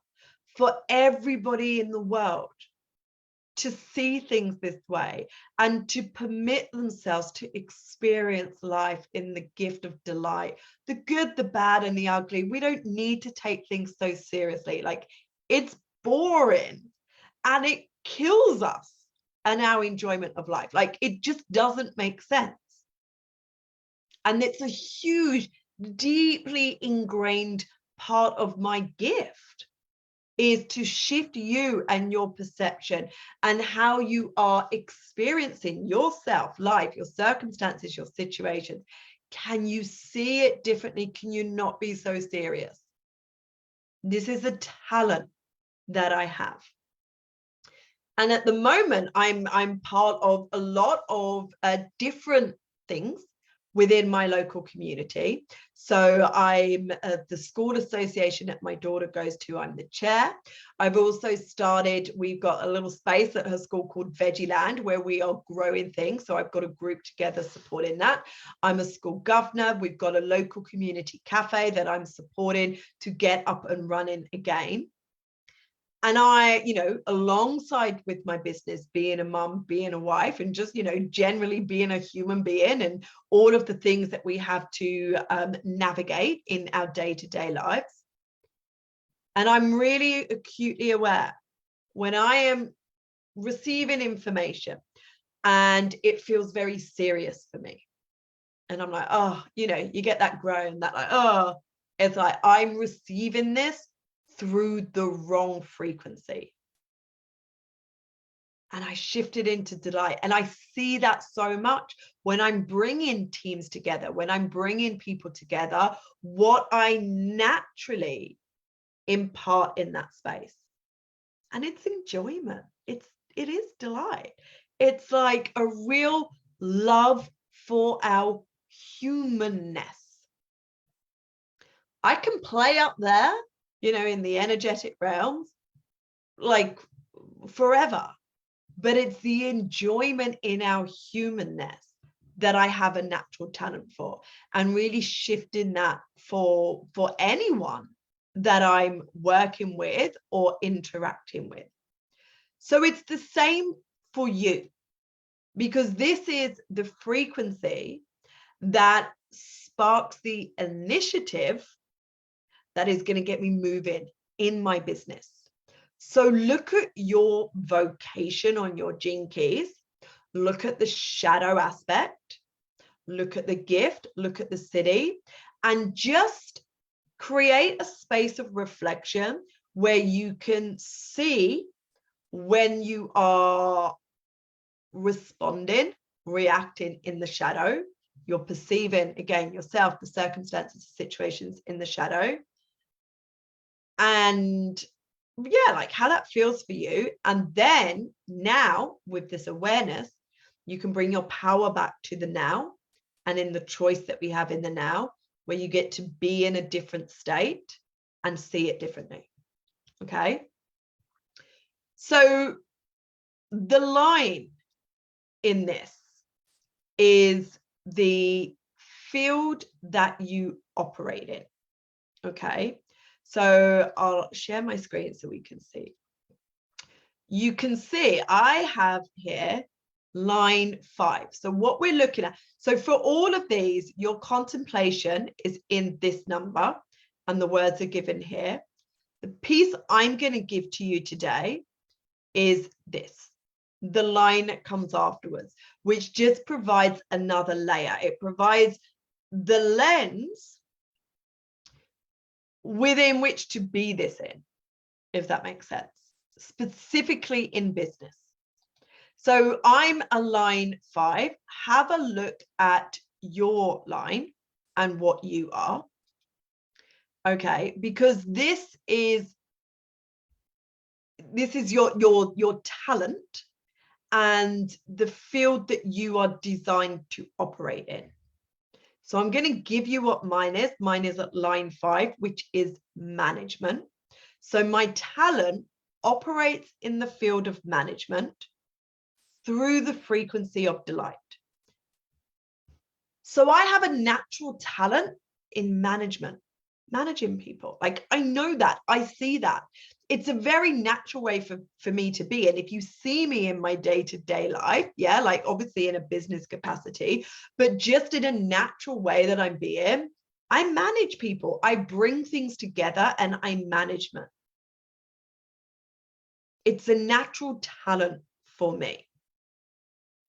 for everybody in the world to see things this way and to permit themselves to experience life in the gift of delight, the good, the bad, and the ugly. We don't need to take things so seriously. Like, it's boring and it kills us and our enjoyment of life. Like, it just doesn't make sense. And it's a huge, deeply ingrained part of my gift, is to shift you and your perception and how you are experiencing yourself, life, your circumstances, your situations. Can you see it differently? Can you not be so serious? This is a talent that I have. And at the moment, I'm part of a lot of different things within my local community. So I'm the school association that my daughter goes to, I'm the chair. I've also started, we've got a little space at her school called Veggie Land where we are growing things. So I've got a group together supporting that. I'm a school governor. We've got a local community cafe that I'm supporting to get up and running again. And I, alongside with my business, being a mum, being a wife, and just, generally being a human being and all of the things that we have to navigate in our day-to-day lives. And I'm really acutely aware when I am receiving information and it feels very serious for me. And I'm like, oh, you get that groan, that like, oh, it's like I'm receiving this through the wrong frequency. And I shifted into delight. And I see that so much when I'm bringing teams together, when I'm bringing people together, what I naturally impart in that space. And it's enjoyment. It is delight. It's like a real love for our humanness. I can play up there, in the energetic realms, like forever. But it's the enjoyment in our humanness that I have a natural talent for, and really shifting that for anyone that I'm working with or interacting with. So it's the same for you, because this is the frequency that sparks the initiative that is going to get me moving in my business. So look at your vocation on your gene keys, look at the shadow aspect, look at the gift, look at the city, and just create a space of reflection where you can see when you are responding, reacting in the shadow. You're perceiving, again, yourself, the circumstances, situations in the shadow. And yeah, like how that feels for you. And then now with this awareness, you can bring your power back to the now, and in the choice that we have in the now, where you get to be in a different state and see it differently. Okay. So the line in this is the field that you operate in. Okay. So I'll share my screen so we can see. You can see I have here line 5. So what we're looking at, so for all of these, your contemplation is in this number and the words are given here. The piece I'm going to give to you today is this, the line that comes afterwards, which just provides another layer. It provides the lens within which to be this in, if that makes sense, specifically in business. So I'm a line 5. Have a look at your line and what you are. Okay, because this is your talent and the field that you are designed to operate in. So I'm going to give you what mine is. Mine is at line 5, which is management. So my talent operates in the field of management through the frequency of delight. So I have a natural talent in management, managing people. Like, I know that, I see that. It's a very natural way for me to be. And if you see me in my day-to-day life, yeah, like obviously in a business capacity, but just in a natural way that I'm being, I manage people. I bring things together and I manage them. It's a natural talent for me.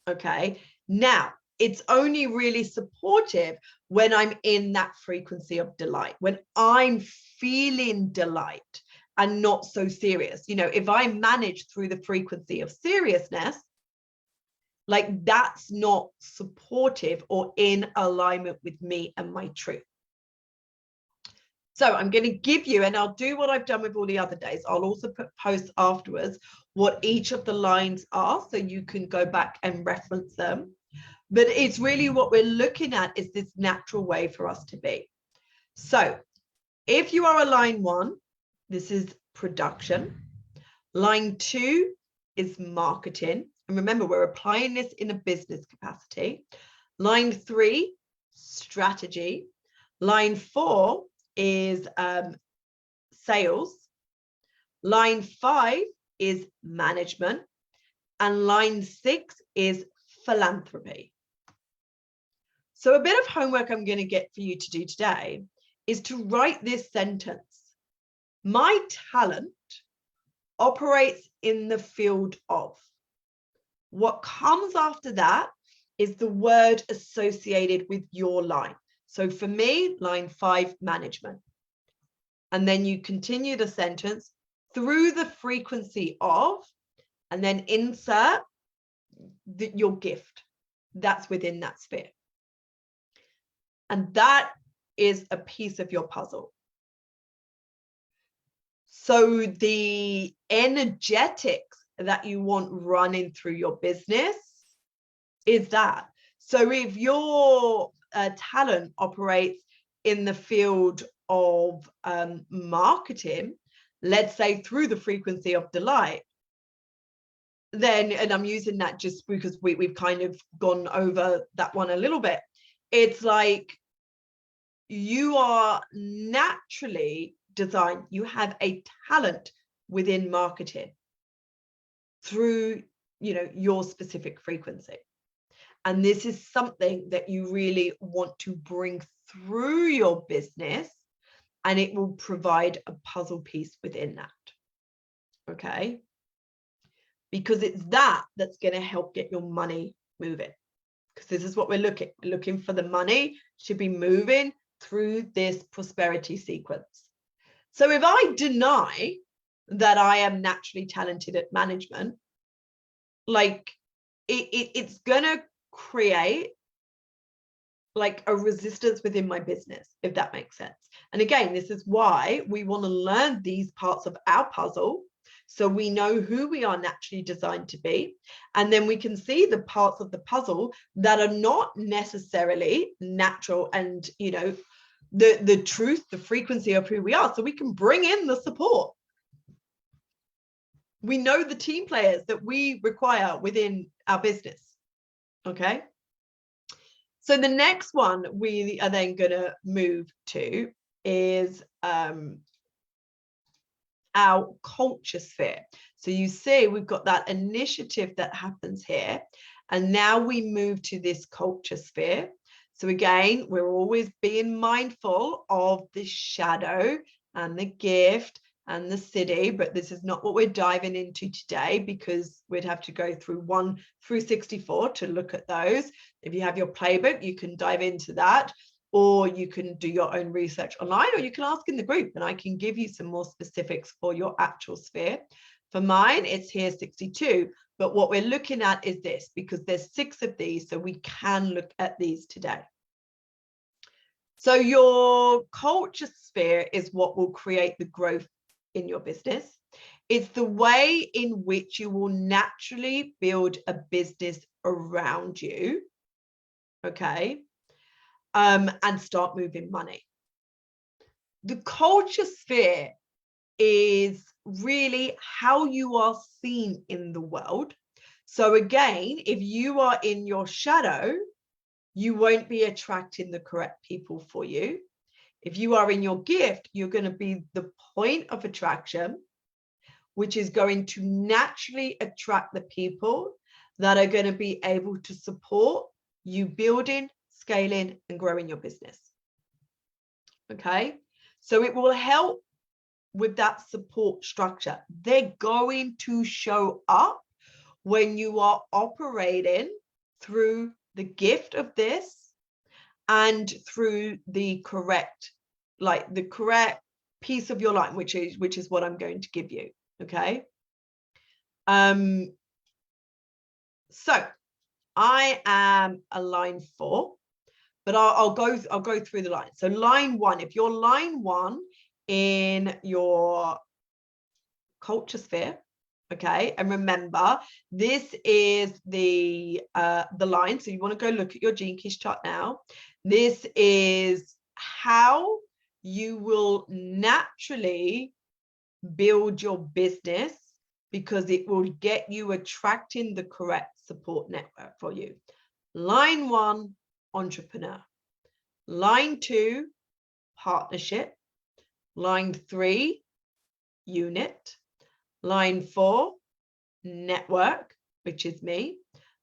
Okay. Now, it's only really supportive when I'm in that frequency of delight, when I'm feeling delight and not so serious. You know, if I manage through the frequency of seriousness, like that's not supportive or in alignment with me and my truth. So I'm going to give you, and I'll do what I've done with all the other days. I'll also put posts afterwards what each of the lines are, so you can go back and reference them. But it's really what we're looking at is this natural way for us to be. So if you are a line 1, this is production. Line 2 is marketing. And remember, we're applying this in a business capacity. Line 3, strategy. Line 4 is sales. Line 5 is management. And line 6 is philanthropy. So a bit of homework I'm going to get for you to do today is to write this sentence. My talent operates in the field of. What comes after that is the word associated with your line. So for me, line 5, management. And then you continue the sentence through the frequency of, and then insert your gift. That's within that sphere. And that is a piece of your puzzle. So the energetics that you want running through your business is that. So if your talent operates in the field of marketing, let's say through the frequency of delight, then, and I'm using that just because we've kind of gone over that one a little bit, it's like you are naturally designed, you have a talent within marketing through, you know, your specific frequency. And this is something that you really want to bring through your business, and it will provide a puzzle piece within that. Okay. Because it's that that's going to help get your money moving. Because this is what we're looking for. The money to be moving through this prosperity sequence. So if I deny that I am naturally talented at management, like it's going to create like a resistance within my business, if that makes sense. And again, this is why we want to learn these parts of our puzzle, so we know who we are naturally designed to be. And then we can see the parts of the puzzle that are not necessarily natural and, you know, the truth, the frequency of who we are, so we can bring in the support. We know the team players that we require within our business. Okay. So the next one we are then going to move to is our culture sphere. So you see we've got that initiative that happens here, and now we move to this culture sphere. So again, we're always being mindful of the shadow and the gift and the city, but this is not what we're diving into today because we'd have to go through 1 through 64 to look at those. If you have your playbook, you can dive into that, or you can do your own research online, or you can ask in the group and I can give you some more specifics for your actual sphere. For mine, it's here 62, but what we're looking at is this because there's 6 of these, so we can look at these today. So your culture sphere is what will create the growth in your business. It's the way in which you will naturally build a business around you, okay, and start moving money. The culture sphere is really how you are seen in the world. So again, if you are in your shadow, you won't be attracting the correct people for you. If you are in your gift, you're going to be the point of attraction, which is going to naturally attract the people that are going to be able to support you building, scaling, and growing your business. Okay, so it will help with that support structure. They're going to show up when you are operating through the gift of this and through the correct, like the correct piece of your line, which is what I'm going to give you. Okay. So I am a line 4, but I'll go through the line. So line 1, if you're line 1 in your culture sphere, okay, and remember this is the line, so you want to go look at your Gene Keys chart now. This is how you will naturally build your business because it will get you attracting the correct support network for you. Line 1, entrepreneur. Line 2, partnership. Line 3, unit. Line 4, network, which is me.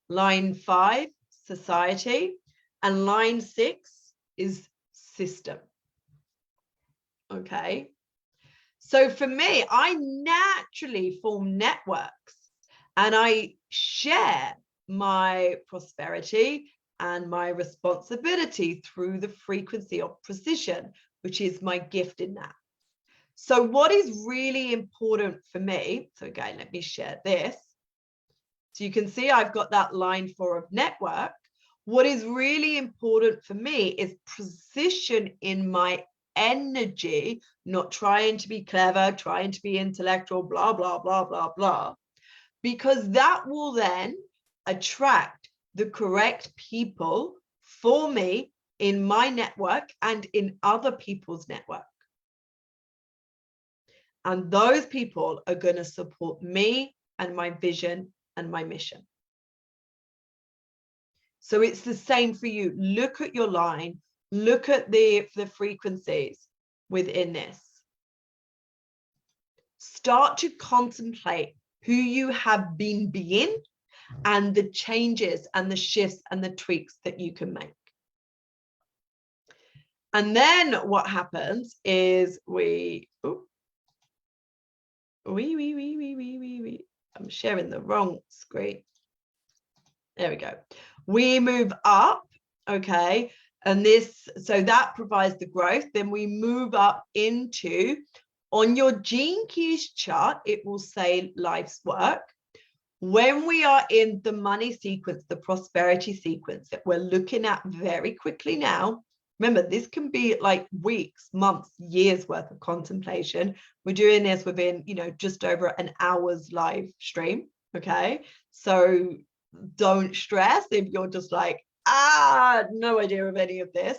Line 5, society. And line 6 is system. Okay. So for me, I naturally form networks and I share my prosperity and my responsibility through the frequency of precision, which is my gift in that. So what is really important for me, so again, let me share this. So you can see I've got that line 4 of network. What is really important for me is precision in my energy, not trying to be clever, trying to be intellectual, blah, blah, blah, blah, blah, because that will then attract the correct people for me in my network and in other people's network. And those people are going to support me and my vision and my mission. So it's the same for you. Look at your line, look at the frequencies within this. Start to contemplate who you have been being and the changes and the shifts and the tweaks that you can make. And then what happens is I'm sharing the wrong screen. There we go. We move up, okay, and this, so that provides the growth. Then we move up into, on your Gene Keys chart, it will say life's work. When we are in the money sequence, the prosperity sequence that we're looking at very quickly now, remember, this can be like weeks, months, years worth of contemplation. We're doing this within, just over an hour's live stream, okay? So don't stress if you're just like, no idea of any of this.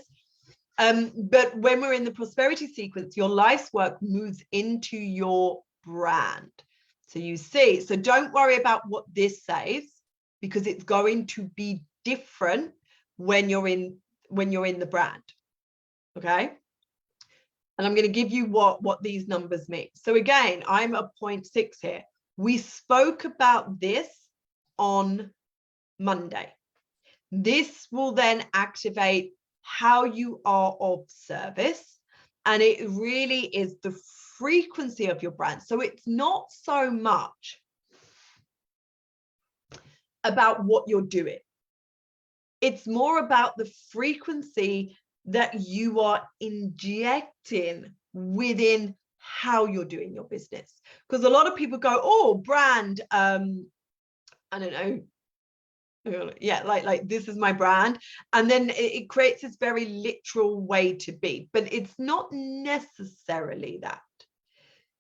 But when we're in the prosperity sequence, your life's work moves into your brand. So you see, so don't worry about what this says, because it's going to be different when you're in the brand. Okay. And I'm going to give you what these numbers mean. So again, I'm a 0.6 here. We spoke about this on Monday. This will then activate how you are of service And it really is the frequency of your brand. So it's not so much about what you're doing. It's more about the frequency that you are injecting within how you're doing your business. Because a lot of people go, oh, brand, I don't know, yeah, like this is my brand, and then it creates this very literal way to be, but it's not necessarily that.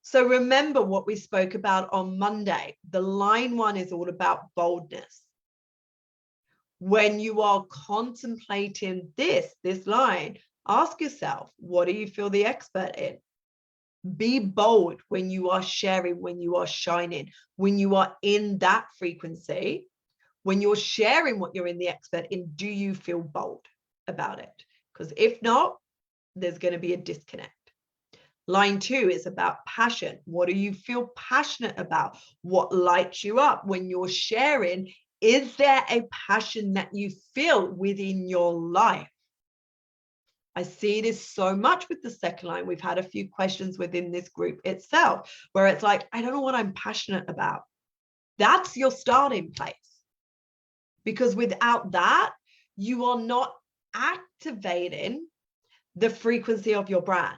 So remember what we spoke about on Monday. The line 1 is all about boldness. When you are contemplating this line, ask yourself, what do you feel the expert in? Be bold when you are sharing, when you are shining, when you are in that frequency. When you're sharing what you're in the expert in, do you feel bold about it? Because if not, there's going to be a disconnect. Line 2 is about passion. What do you feel passionate about? What lights you up when you're sharing? Is there a passion that you feel within your life? I see this so much with the second line. We've had a few questions within this group itself where it's like, I don't know what I'm passionate about. That's your starting place. Because without that, you are not activating the frequency of your brand.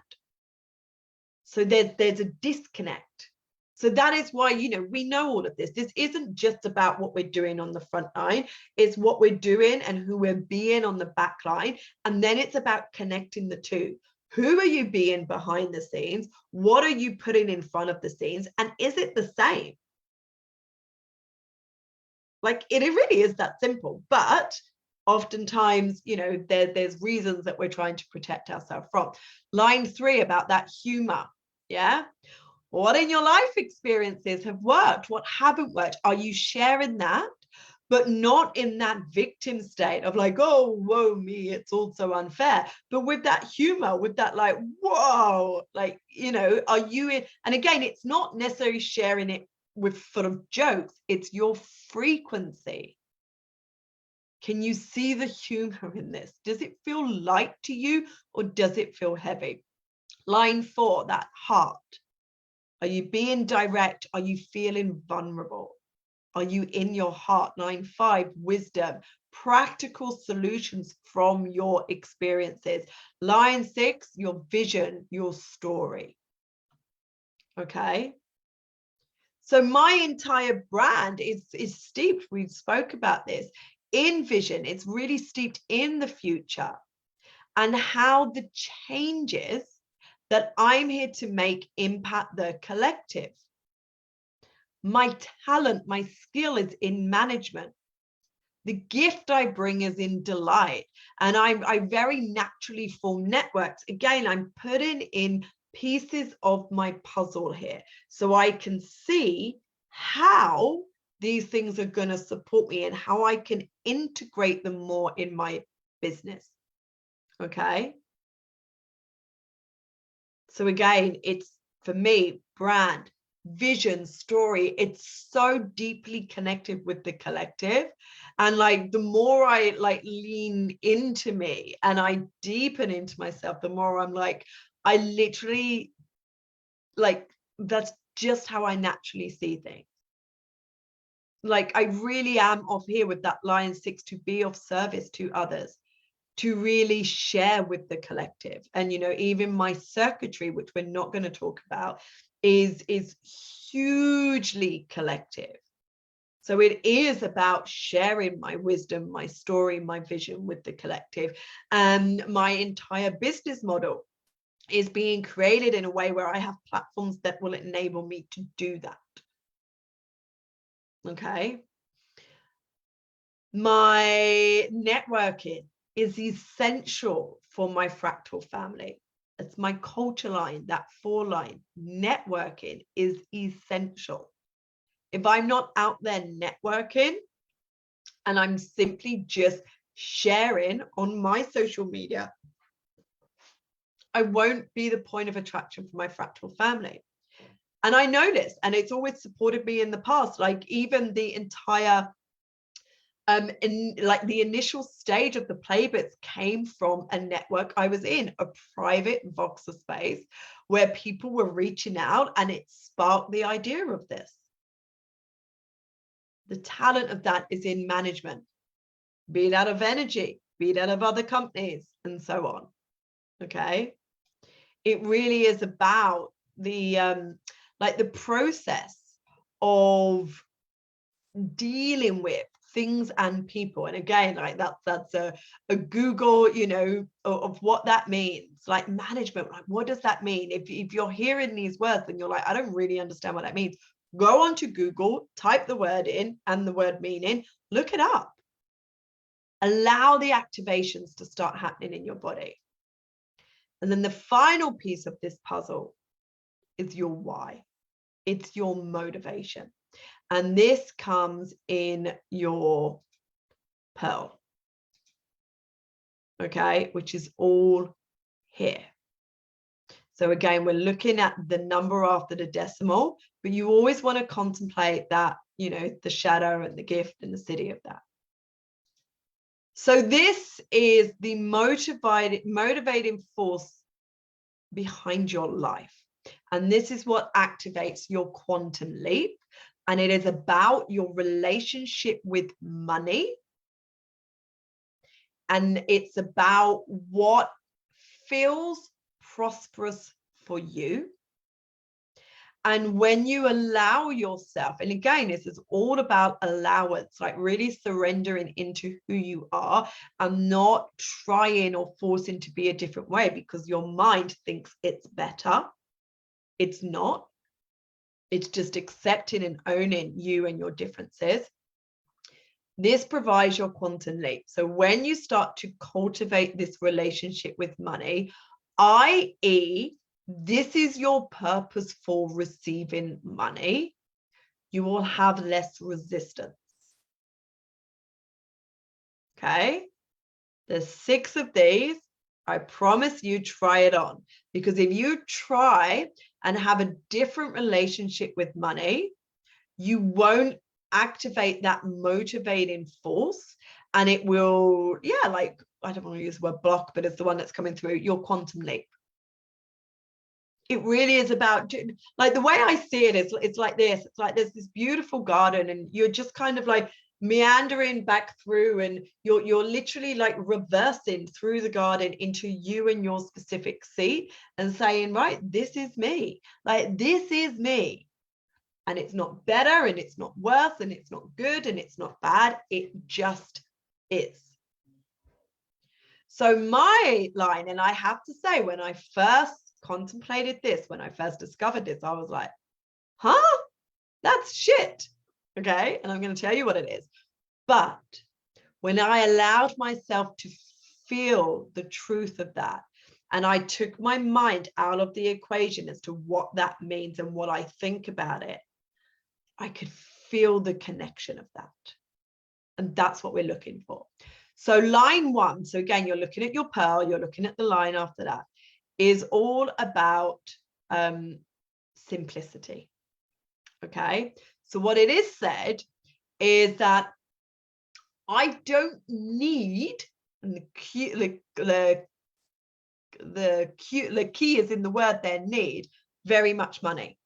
So there's a disconnect. So that is why, we know all of this. This isn't just about what we're doing on the front line. It's what we're doing and who we're being on the back line. And then it's about connecting the two. Who are you being behind the scenes? What are you putting in front of the scenes? And is it the same? Like it really is that simple, but oftentimes, there's reasons that we're trying to protect ourselves from. Line 3 about that humor. Yeah. What in your life experiences have worked? What haven't worked? Are you sharing that, but not in that victim state of like, oh, whoa, me, it's all so unfair, but with that humor, with that like, whoa, like, are you in? And again, it's not necessarily sharing it with sort of jokes, it's your frequency. Can you see the humor in this? Does it feel light to you or does it feel heavy? Line 4, that heart. Are you being direct? Are you feeling vulnerable? Are you in your heart? Line 5, wisdom, practical solutions from your experiences. Line 6, your vision, your story. Okay. So my entire brand is steeped, we spoke about this, in vision. It's really steeped in the future and how the changes that I'm here to make impact the collective. My talent, my skill is in management. The gift I bring is in delight. And I very naturally form networks. Again, I'm putting in pieces of my puzzle here so I can see how these things are going to support me and how I can integrate them more in my business. Okay. So again, it's for me, brand, vision, story, it's so deeply connected with the collective. And like the more I like lean into me and I deepen into myself, the more I'm like, I literally like, that's just how I naturally see things. Like I really am off here with that line 6, to be of service to others, to really share with the collective. And even my circuitry, which we're not going to talk about, is hugely collective. So it is about sharing my wisdom, my story, my vision with the collective. And my entire business model is being created in a way where I have platforms that will enable me to do that. Okay. My networking is essential for my fractal family. It's my culture line, that 4 line. Networking is essential. If I'm not out there networking and I'm simply just sharing on my social media, I won't be the point of attraction for my fractal family. And I know this, and it's always supported me in the past. Like even the entire in like the initial stage of the playbits came from a network I was in, a private Voxer space where people were reaching out, and it sparked the idea of this. The talent of that is in management, be it out of energy, be it out of other companies, and so on. Okay. It really is about the like the process of dealing with things and people. And again, like that's a Google, you know, of what that means, like management. Like, what does that mean? If you're hearing these words and you're like, I don't really understand what that means, go onto Google, type the word in and the word meaning, look it up. Allow the activations to start happening in your body. And then the final piece of this puzzle is your why. It's your motivation. And this comes in your pearl, okay, which is all here. So again, we're looking at the number after the decimal, but you always want to contemplate that, you know, the shadow and the gift and the city of that. So this is the motivating force behind your life. And this is what activates your quantum leap. And it is about your relationship with money. And it's about what feels prosperous for you. And when you allow yourself, and again, this is all about allowance, like really surrendering into who you are and not trying or forcing to be a different way because your mind thinks it's better. It's not. It's just accepting and owning you and your differences. This provides your quantum leap. So when you start to cultivate this relationship with money, i.e., this is your purpose for receiving money, you will have less resistance. Okay? There's 6 of these. I promise you, try it on. Because if you try and have a different relationship with money, you won't activate that motivating force, and it will, yeah, like, I don't want to use the word block, but it's the one that's coming through your quantum leap. It really is about, like, the way I see it is, it's like this. It's like there's this beautiful garden and you're just kind of like meandering back through, and you're literally like reversing through the garden into you and your specific seat and saying, right, this is me. Like, this is me. And it's not better and it's not worse and it's not good and it's not bad. It just is. So my line, and I have to say, when I first contemplated this, when I first discovered this, I was like, huh? That's shit. Okay. And I'm going to tell you what it is. But when I allowed myself to feel the truth of that, and I took my mind out of the equation as to what that means and what I think about it, I could feel the connection of that. And that's what we're looking for. So line 1, so again, you're looking at your pearl, you're looking at the line after that, is all about simplicity. Okay. So what it is said is that I don't need, and the key is in the word there, need, very much money.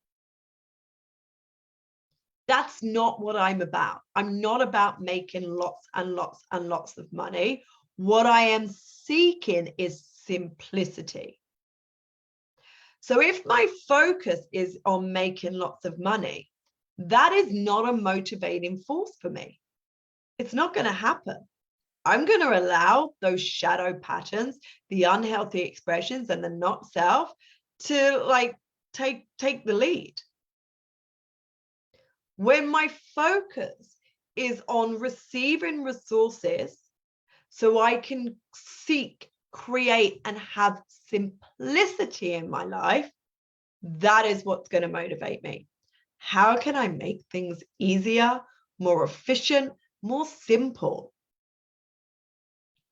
That's not what I'm about. I'm not about making lots and lots and lots of money. What I am seeking is simplicity. So if my focus is on making lots of money, that is not a motivating force for me. It's not going to happen. I'm going to allow those shadow patterns, the unhealthy expressions, and the not self to like take the lead. When my focus is on receiving resources so I can seek, create, and have simplicity in my life, that is what's going to motivate me. How can I make things easier, more efficient, more simple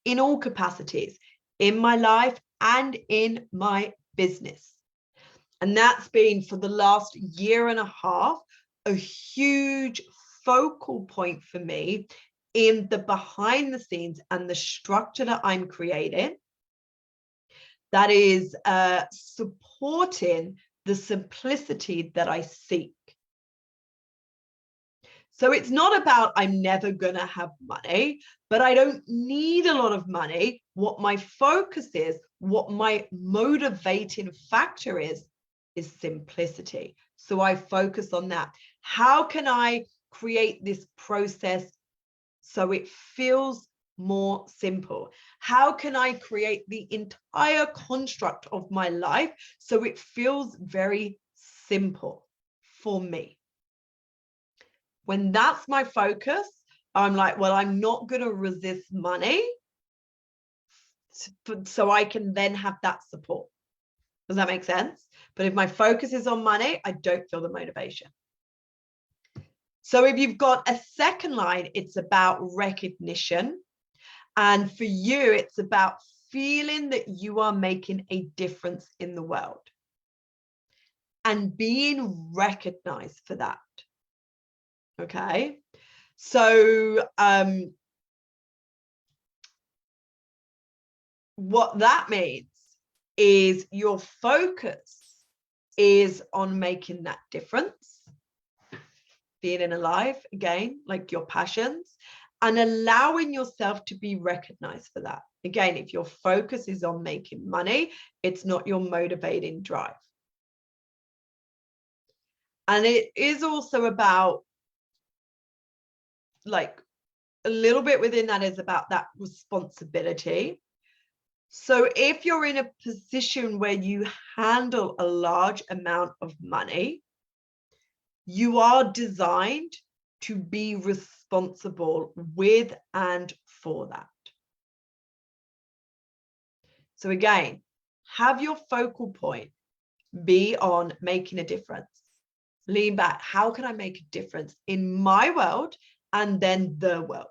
in all capacities, in my life and in my business? And that's been, for the last year and a half, a huge focal point for me in the behind the scenes and the structure that I'm creating that is supporting the simplicity that I seek. So it's not about I'm never going to have money, but I don't need a lot of money. What my focus is, what my motivating factor is simplicity. So I focus on that. How can I create this process so it feels more simple? How can I create the entire construct of my life so it feels very simple for me? When that's my focus, I'm like, well, I'm not going to resist money so I can then have that support. Does that make sense? But if my focus is on money, I don't feel the motivation. So if you've got a second line, it's about recognition. And for you, it's about feeling that you are making a difference in the world and being recognized for that. Okay. So what that means is your focus is on making that difference, feeling alive again, like your passions, and allowing yourself to be recognized for that. Again, if your focus is on making money, it's not your motivating drive. And it is also about, like, a little bit within that is about that responsibility. So if you're in a position where you handle a large amount of money, you are designed to be responsible with and for that. So again, have your focal point be on making a difference. Lean back. How can I make a difference in my world and then the world?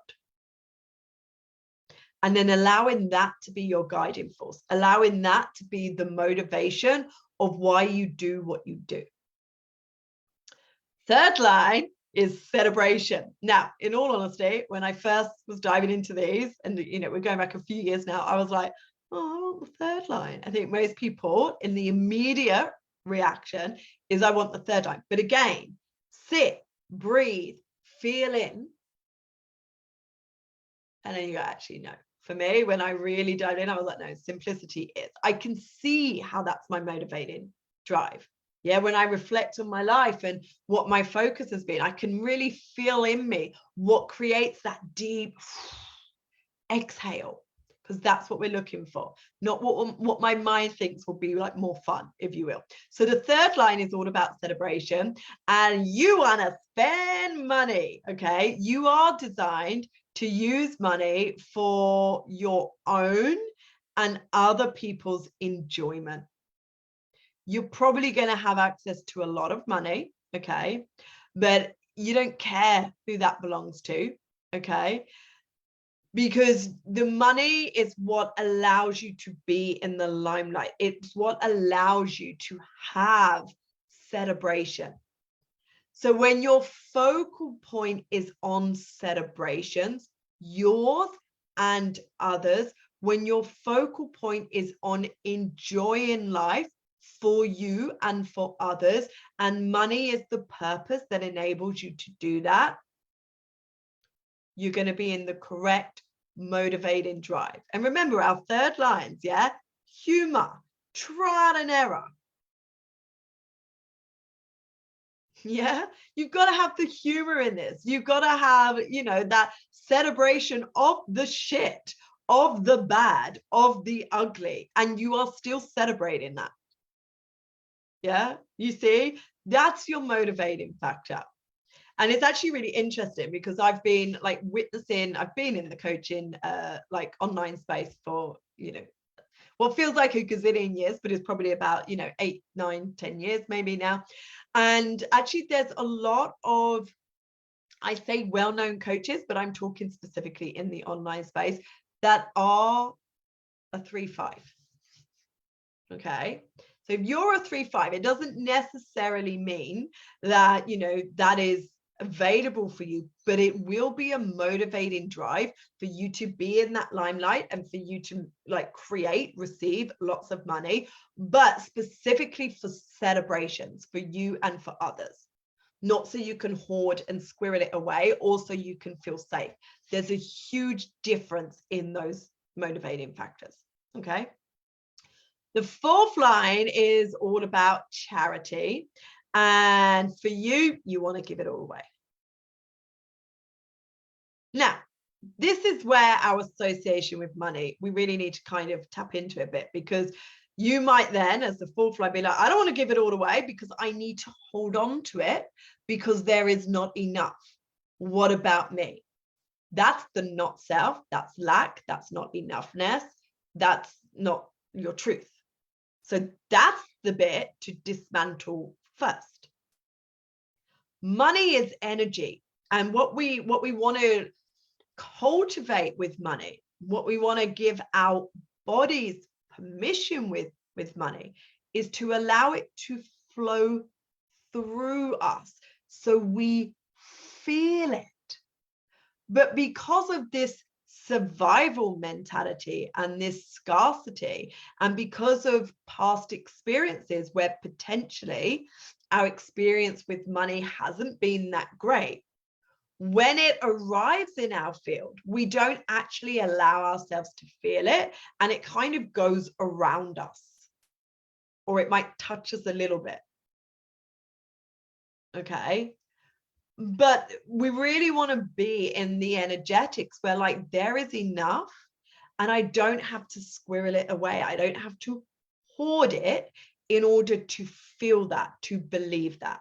And then allowing that to be your guiding force, allowing that to be the motivation of why you do what you do. Third line is celebration. Now, in all honesty, when I first was diving into these, and we're going back a few years now, I was like, oh, I want the third line. I think most people in the immediate reaction is I want the third line. But again, sit, breathe, feel in, and then you go, actually, no. For me, when I really dived in, I was like, no, simplicity is. I can see how that's my motivating drive. Yeah, when I reflect on my life and what my focus has been, I can really feel in me what creates that deep exhale, because that's what we're looking for, not what my mind thinks will be like more fun, if you will. So the third line is all about celebration, and you want to spend money. Okay, you are designed to use money for your own and other people's enjoyment. You're probably going to have access to a lot of money, okay, but you don't care who that belongs to, okay, because the money is what allows you to be in the limelight. It's what allows you to have celebration. So when your focal point is on celebrations, yours and others, when your focal point is on enjoying life for you and for others, and money is the purpose that enables you to do that, you're going to be in the correct motivating drive. And remember our third lines, yeah? Humor, trial and error. Yeah, you've got to have the humor in this. You've got to have, that celebration of the shit, of the bad, of the ugly, and you are still celebrating that. Yeah, you see, that's your motivating factor. And it's actually really interesting because I've been like witnessing, I've been in the coaching like online space for, what feels like a gazillion years, but it's probably about, 8, 9, 10 years maybe now. And actually there's a lot of, I say well-known coaches, but I'm talking specifically in the online space, that are a 3-5. Okay. So if you're a 3-5, it doesn't necessarily mean that, that is available for you, but it will be a motivating drive for you to be in that limelight and for you to like receive lots of money, but specifically for celebrations for you and for others. Not so you can hoard and squirrel it away, or so you can feel safe. There's a huge difference in those motivating factors. Okay. The fourth line is all about charity. And for you, you want to give it all away. Now, this is where our association with money, we really need to kind of tap into a bit, because you might then, as the fourth line, be like, I don't want to give it all away because I need to hold on to it because there is not enough. What about me? That's the not self. That's lack. That's not enoughness. That's not your truth. So that's the bit to dismantle first. Money is energy. And what we want to cultivate with money, what we want to give our bodies permission with money, is to allow it to flow through us so we feel it. But because of this survival mentality and this scarcity, and because of past experiences where potentially our experience with money hasn't been that great, when it arrives in our field, we don't actually allow ourselves to feel it, and it kind of goes around us, or it might touch us a little bit. Okay. But we really want to be in the energetics where like there is enough, and I don't have to squirrel it away. I don't have to hoard it in order to feel that, to believe that.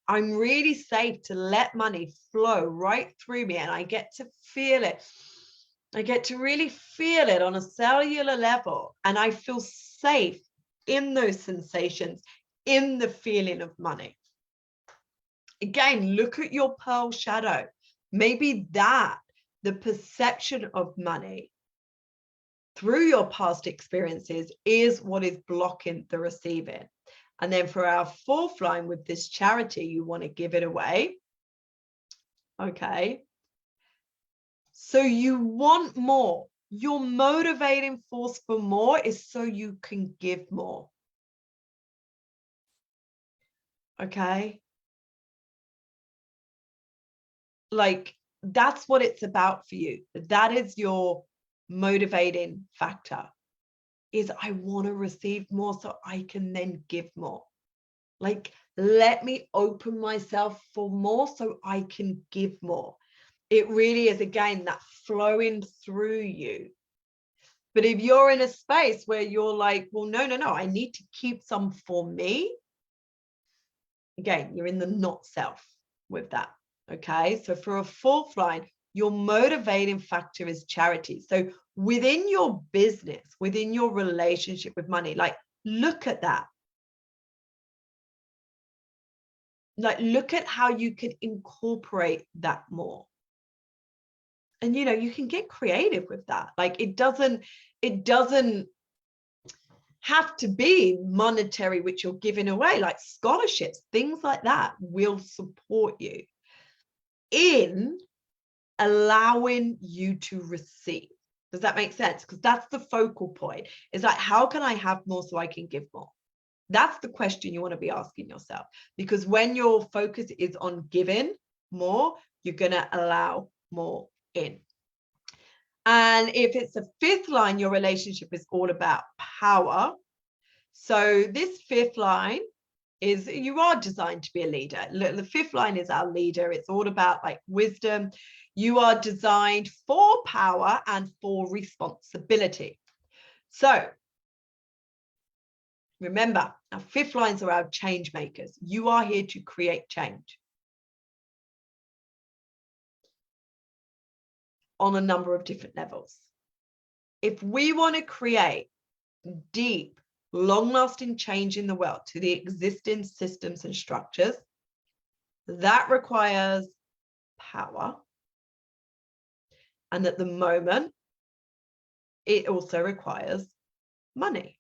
I'm really safe to let money flow right through me, and I get to feel it. I get to really feel it on a cellular level, and I feel safe in those sensations, in the feeling of money. Again, look at your pearl shadow. Maybe that, the perception of money through your past experiences, is what is blocking the receiving. And then for our fourth line with this charity, you want to give it away. Okay. So you want more. Your motivating force for more is so you can give more. Okay. Like that's what it's about for you. That is your motivating factor, is I want to receive more so I can then give more. Like, let me open myself for more so I can give more. It really is, again, that flowing through you. But if you're in a space where you're like, well, no, I need to keep some for me. Again, you're in the not self with that. Okay. So for a fourth line, your motivating factor is charity. So within your business, within your relationship with money, like look at that. Like look at how you can incorporate that more. And you know, you can get creative with that. Like it doesn't have to be monetary, which you're giving away, like scholarships, things like that will support you in allowing you to receive. Does that make sense? Because that's the focal point. It's like, how can I have more so I can give more? That's the question you want to be asking yourself, because when your focus is on giving more, you're going to allow more in. And if it's a fifth line, your relationship is all about power. So this fifth line is, you are designed to be a leader. The fifth line is our leader. It's all about like wisdom. You are designed for power and for responsibility. So remember, our fifth lines are our change makers. You are here to create change on a number of different levels. If we want to create deep, long-lasting change in the world to the existing systems and structures, that requires power. And at the moment, it also requires money.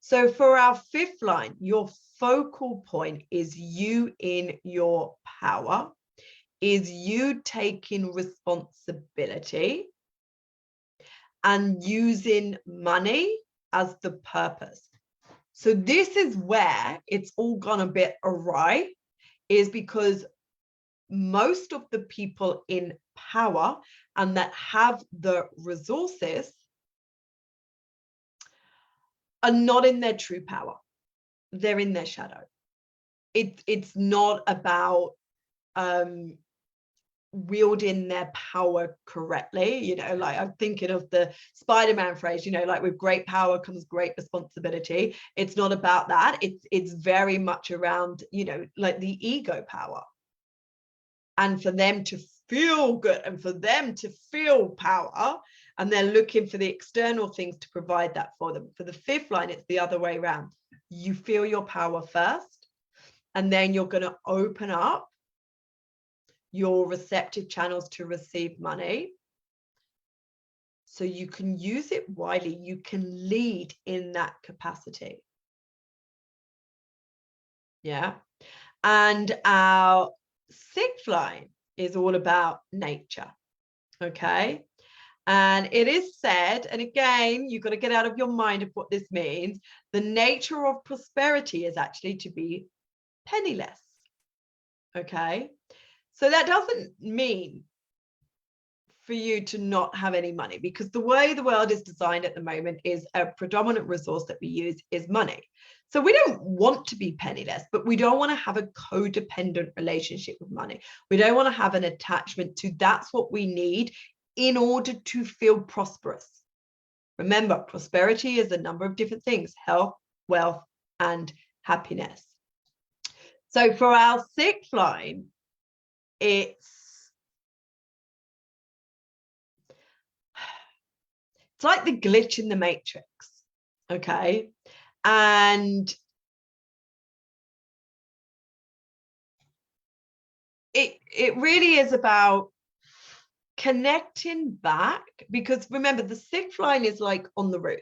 So for our fifth line, your focal point is you in your power, is you taking responsibility and using money as the purpose. So this is where it's all gone a bit awry, is because most of the people in power and that have the resources are not in their true power. They're in their shadow. It's not about wielding their power correctly. You know, like I'm thinking of the Spider-Man phrase, you know, like with great power comes great responsibility. It's not about that. It's very much around, you know, like the ego power. And for them to feel good and for them to feel power, and they're looking for the external things to provide that for them. For the fifth line, it's the other way around. You feel your power first, and then you're going to open up your receptive channels to receive money. So you can use it widely. You can lead in that capacity. Yeah. And our sixth line is all about nature. Okay. And it is said, and again, you've got to get out of your mind of what this means. The nature of prosperity is actually to be penniless. Okay. So that doesn't mean for you to not have any money, because the way the world is designed at the moment is a predominant resource that we use is money. So we don't want to be penniless, but we don't want to have a codependent relationship with money. We don't want to have an attachment to that's what we need in order to feel prosperous. Remember, prosperity is a number of different things: health, wealth, and happiness. So for our sixth line, it's like the glitch in the matrix. Okay. And it really is about connecting back, because remember, the sixth line is like on the roof.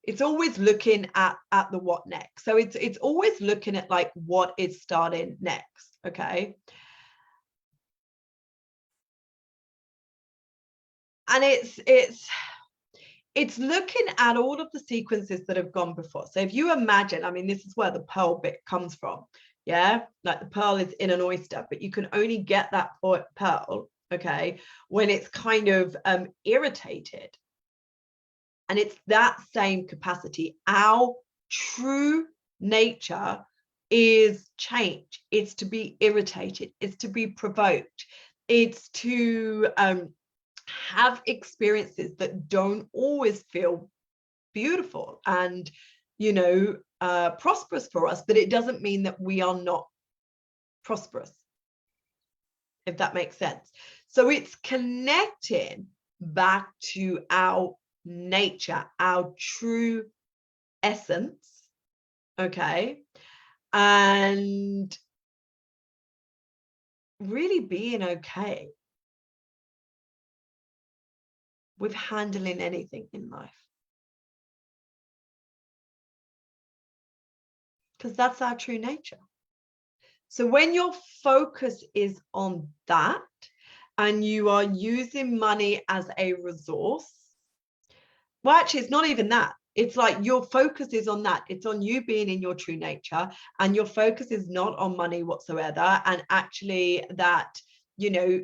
It's always looking at the what next. So it's always looking at like what is starting next. Okay. And it's looking at all of the sequences that have gone before. So if you imagine, I mean, this is where the pearl bit comes from. Yeah, like the pearl is in an oyster, but you can only get that pearl, okay, when it's kind of irritated. And it's that same capacity. Our true nature is change. It's to be irritated. It's to be provoked. It's to have experiences that don't always feel beautiful and, you know, prosperous for us, but it doesn't mean that we are not prosperous, if that makes sense. So it's connecting back to our nature, our true essence, okay, and really being okay with handling anything in life, because that's our true nature. So when your focus is on that and you are using money as a resource, well, actually, it's not even that. It's like your focus is on that. It's on you being in your true nature, and your focus is not on money whatsoever. And actually that, you know,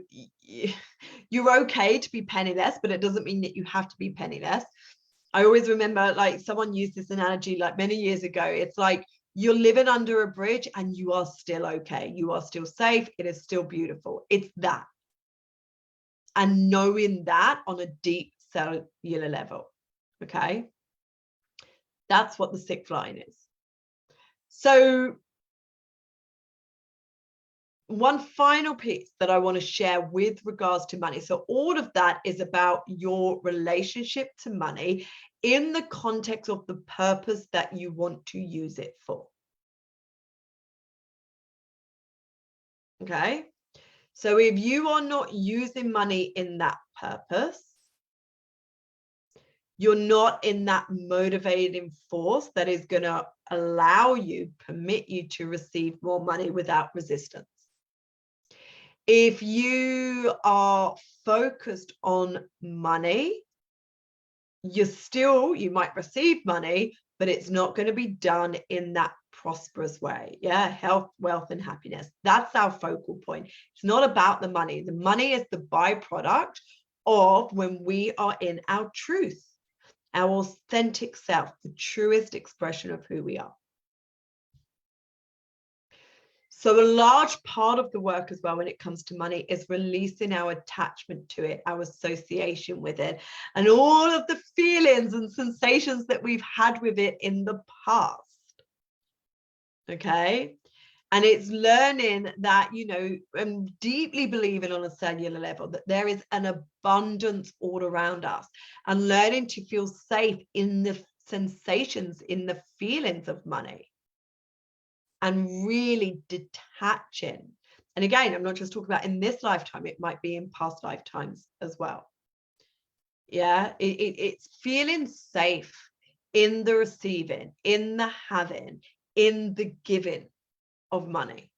you're okay to be penniless, but it doesn't mean that you have to be penniless. I always remember, like, someone used this analogy like many years ago. It's like you're living under a bridge and you are still okay. You are still safe. It is still beautiful. It's that. And knowing that on a deep cellular level. Okay. That's what the sixth line is. So one final piece that I want to share with regards to money. So all of that is about your relationship to money in the context of the purpose that you want to use it for. Okay. So if you are not using money in that purpose, You're not in that motivating force that is going to allow you, permit you to receive more money without resistance. If you are focused on money, you might receive money, but it's not going to be done in that prosperous way. Yeah, health, wealth, and happiness. That's our focal point. It's not about the money. The money is the byproduct of when we are in our truth, our authentic self, the truest expression of who we are. So a large part of the work as well when it comes to money is releasing our attachment to it, our association with it, and all of the feelings and sensations that we've had with it in the past. Okay. And it's learning that, and deeply believing on a cellular level that there is an abundance all around us, and learning to feel safe in the sensations, in the feelings of money, and really detaching. And again, I'm not just talking about in this lifetime, it might be in past lifetimes as well. Yeah, it's feeling safe in the receiving, in the having, in the giving of money,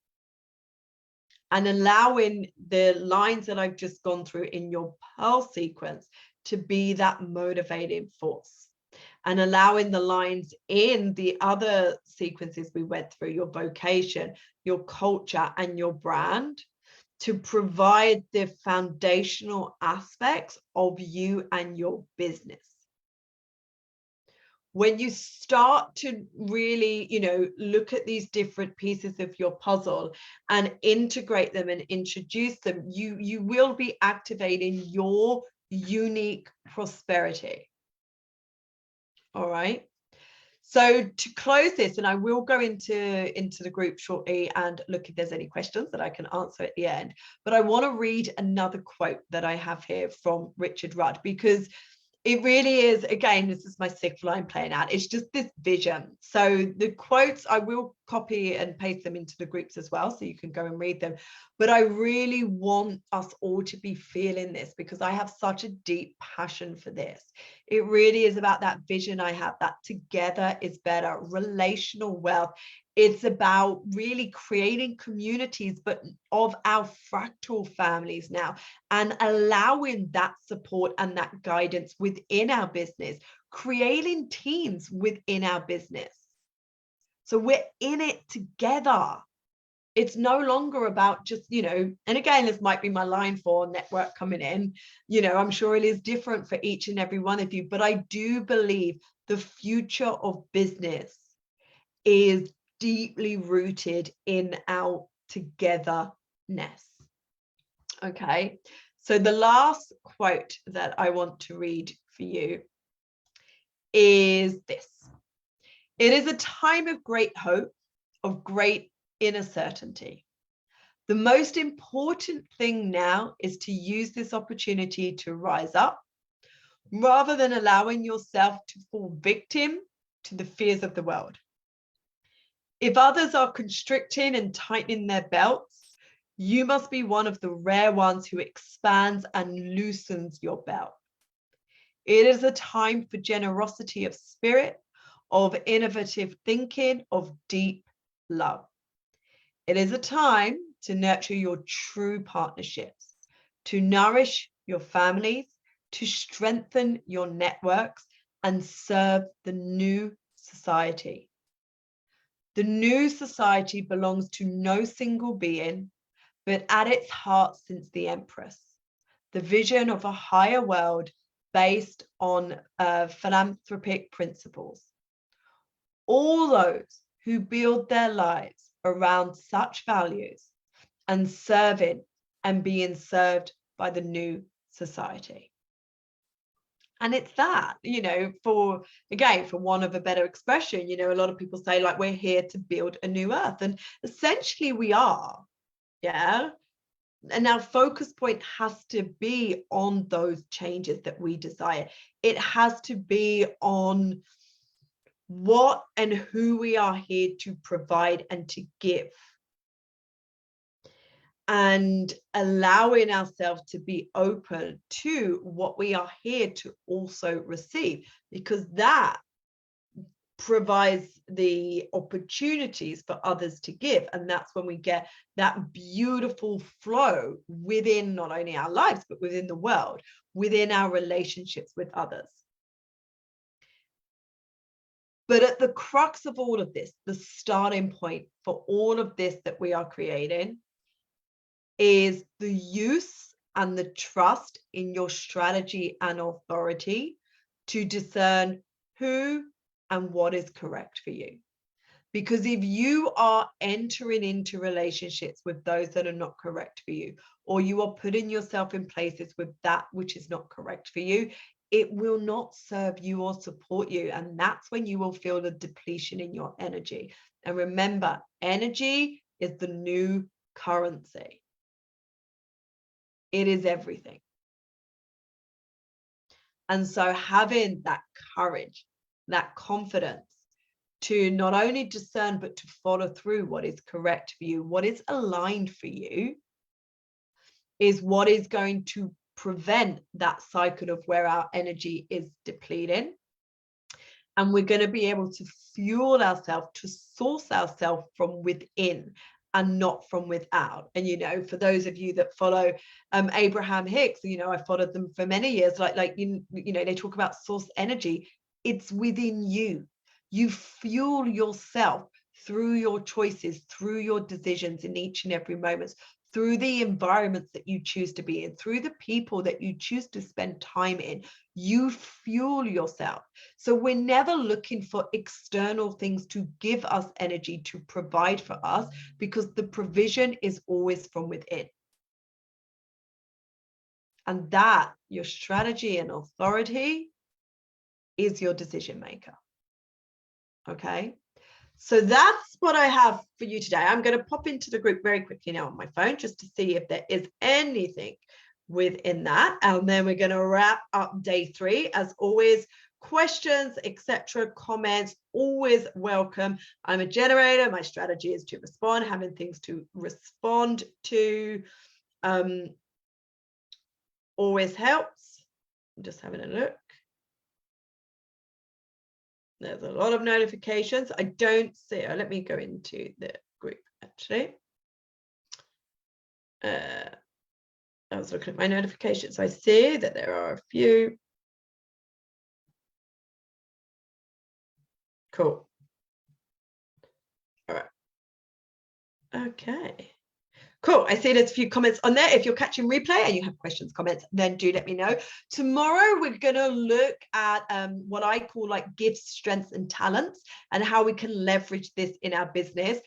and allowing the lines that I've just gone through in your pearl sequence to be that motivating force, and allowing the lines in the other sequences we went through, your vocation, your culture, and your brand, to provide the foundational aspects of you and your business. When you start to really, look at these different pieces of your puzzle and integrate them and introduce them, you will be activating your unique prosperity. All right. So to close this, and I will go into the group shortly and look if there's any questions that I can answer at the end, but I want to read another quote that I have here from Richard Rudd, because it really is, again, this is my sixth line playing out. It's just this vision. So the quotes, I will copy and paste them into the groups as well, so you can go and read them. But I really want us all to be feeling this, because I have such a deep passion for this. It really is about that vision I have, that together is better, relational wealth. It's about really creating communities, but of our fractal families now, and allowing that support and that guidance within our business, creating teams within our business. So we're in it together. It's no longer about just, and again, this might be my line for network coming in, I'm sure it is different for each and every one of you, but I do believe the future of business is deeply rooted in our togetherness. Okay, so the last quote that I want to read for you is this: "It is a time of great hope, of great inner certainty. The most important thing now is to use this opportunity to rise up, rather than allowing yourself to fall victim to the fears of the world. If others are constricting and tightening their belts, you must be one of the rare ones who expands and loosens your belt. It is a time for generosity of spirit, of innovative thinking, of deep love. It is a time to nurture your true partnerships, to nourish your families, to strengthen your networks, and serve the new society. The new society belongs to no single being, but at its heart since the Empress, the vision of a higher world based on philanthropic principles. All those who build their lives around such values and serving and being served by the new society." And it's that, for want of a better expression, a lot of people say, like, we're here to build a new earth. And essentially we are, yeah. And our focus point has to be on those changes that we desire. It has to be on what and who we are here to provide and to give. and allowing ourselves to be open to what we are here to also receive, because that provides the opportunities for others to give. And that's when we get that beautiful flow within not only our lives, but within the world, within our relationships with others. But at the crux of all of this, the starting point for all of this that we are creating is the use and the trust in your strategy and authority to discern who and what is correct for you. Because if you are entering into relationships with those that are not correct for you, or you are putting yourself in places with that which is not correct for you, it will not serve you or support you. And that's when you will feel the depletion in your energy. And remember, energy is the new currency. It is everything. And so having that courage, that confidence to not only discern, but to follow through what is correct for you, what is aligned for you, is what is going to prevent that cycle of where our energy is depleting. And we're going to be able to fuel ourselves, to source ourselves from within and not from without. And, you know, for those of you that follow Abraham Hicks, you know, I followed them for many years, you know, they talk about source energy. It's within you. You fuel yourself through your choices, through your decisions in each and every moment, through the environments that you choose to be in, through the people that you choose to spend time in. You fuel yourself. So we're never looking for external things to give us energy, to provide for us, because the provision is always from within. And that, your strategy and authority, is your decision maker. Okay. So that's what I have for you today. I'm going to pop into the group very quickly now on my phone just to see if there is anything within that. And then we're going to wrap up day 3. As always, questions, etc., comments, always welcome. I'm a generator. My strategy is to respond, having things to respond to always helps. I'm just having a look. There's a lot of notifications. I don't see. Let me go into the group actually. I was looking at my notifications. I see that there are a few. Cool. All right. Okay. Cool. I see there's a few comments on there. If you're catching replay and you have questions, comments, then do let me know. Tomorrow, we're going to look at what I call like gifts, strengths, and talents, and how we can leverage this in our business.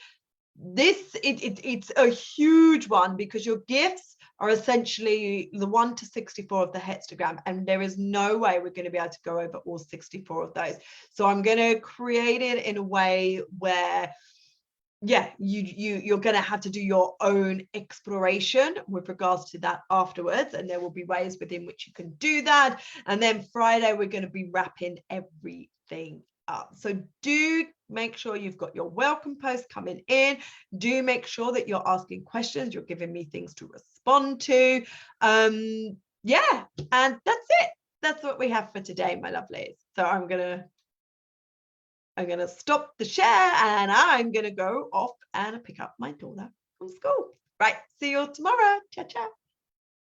It's a huge one, because your gifts are essentially the 1 to 64 of the hexagram, and there is no way we're going to be able to go over all 64 of those. So I'm going to create it in a way where, yeah, you're going to have to do your own exploration with regards to that afterwards, and there will be ways within which you can do that. And then Friday, we're going to be wrapping everything up. So do make sure you've got your welcome post coming in. Do make sure that you're asking questions, you're giving me things to respond to. Yeah, and that's it. That's what we have for today, my lovelies. So I'm gonna stop the share, and I'm gonna go off and pick up my daughter from school. Right, see you all tomorrow. Ciao, ciao.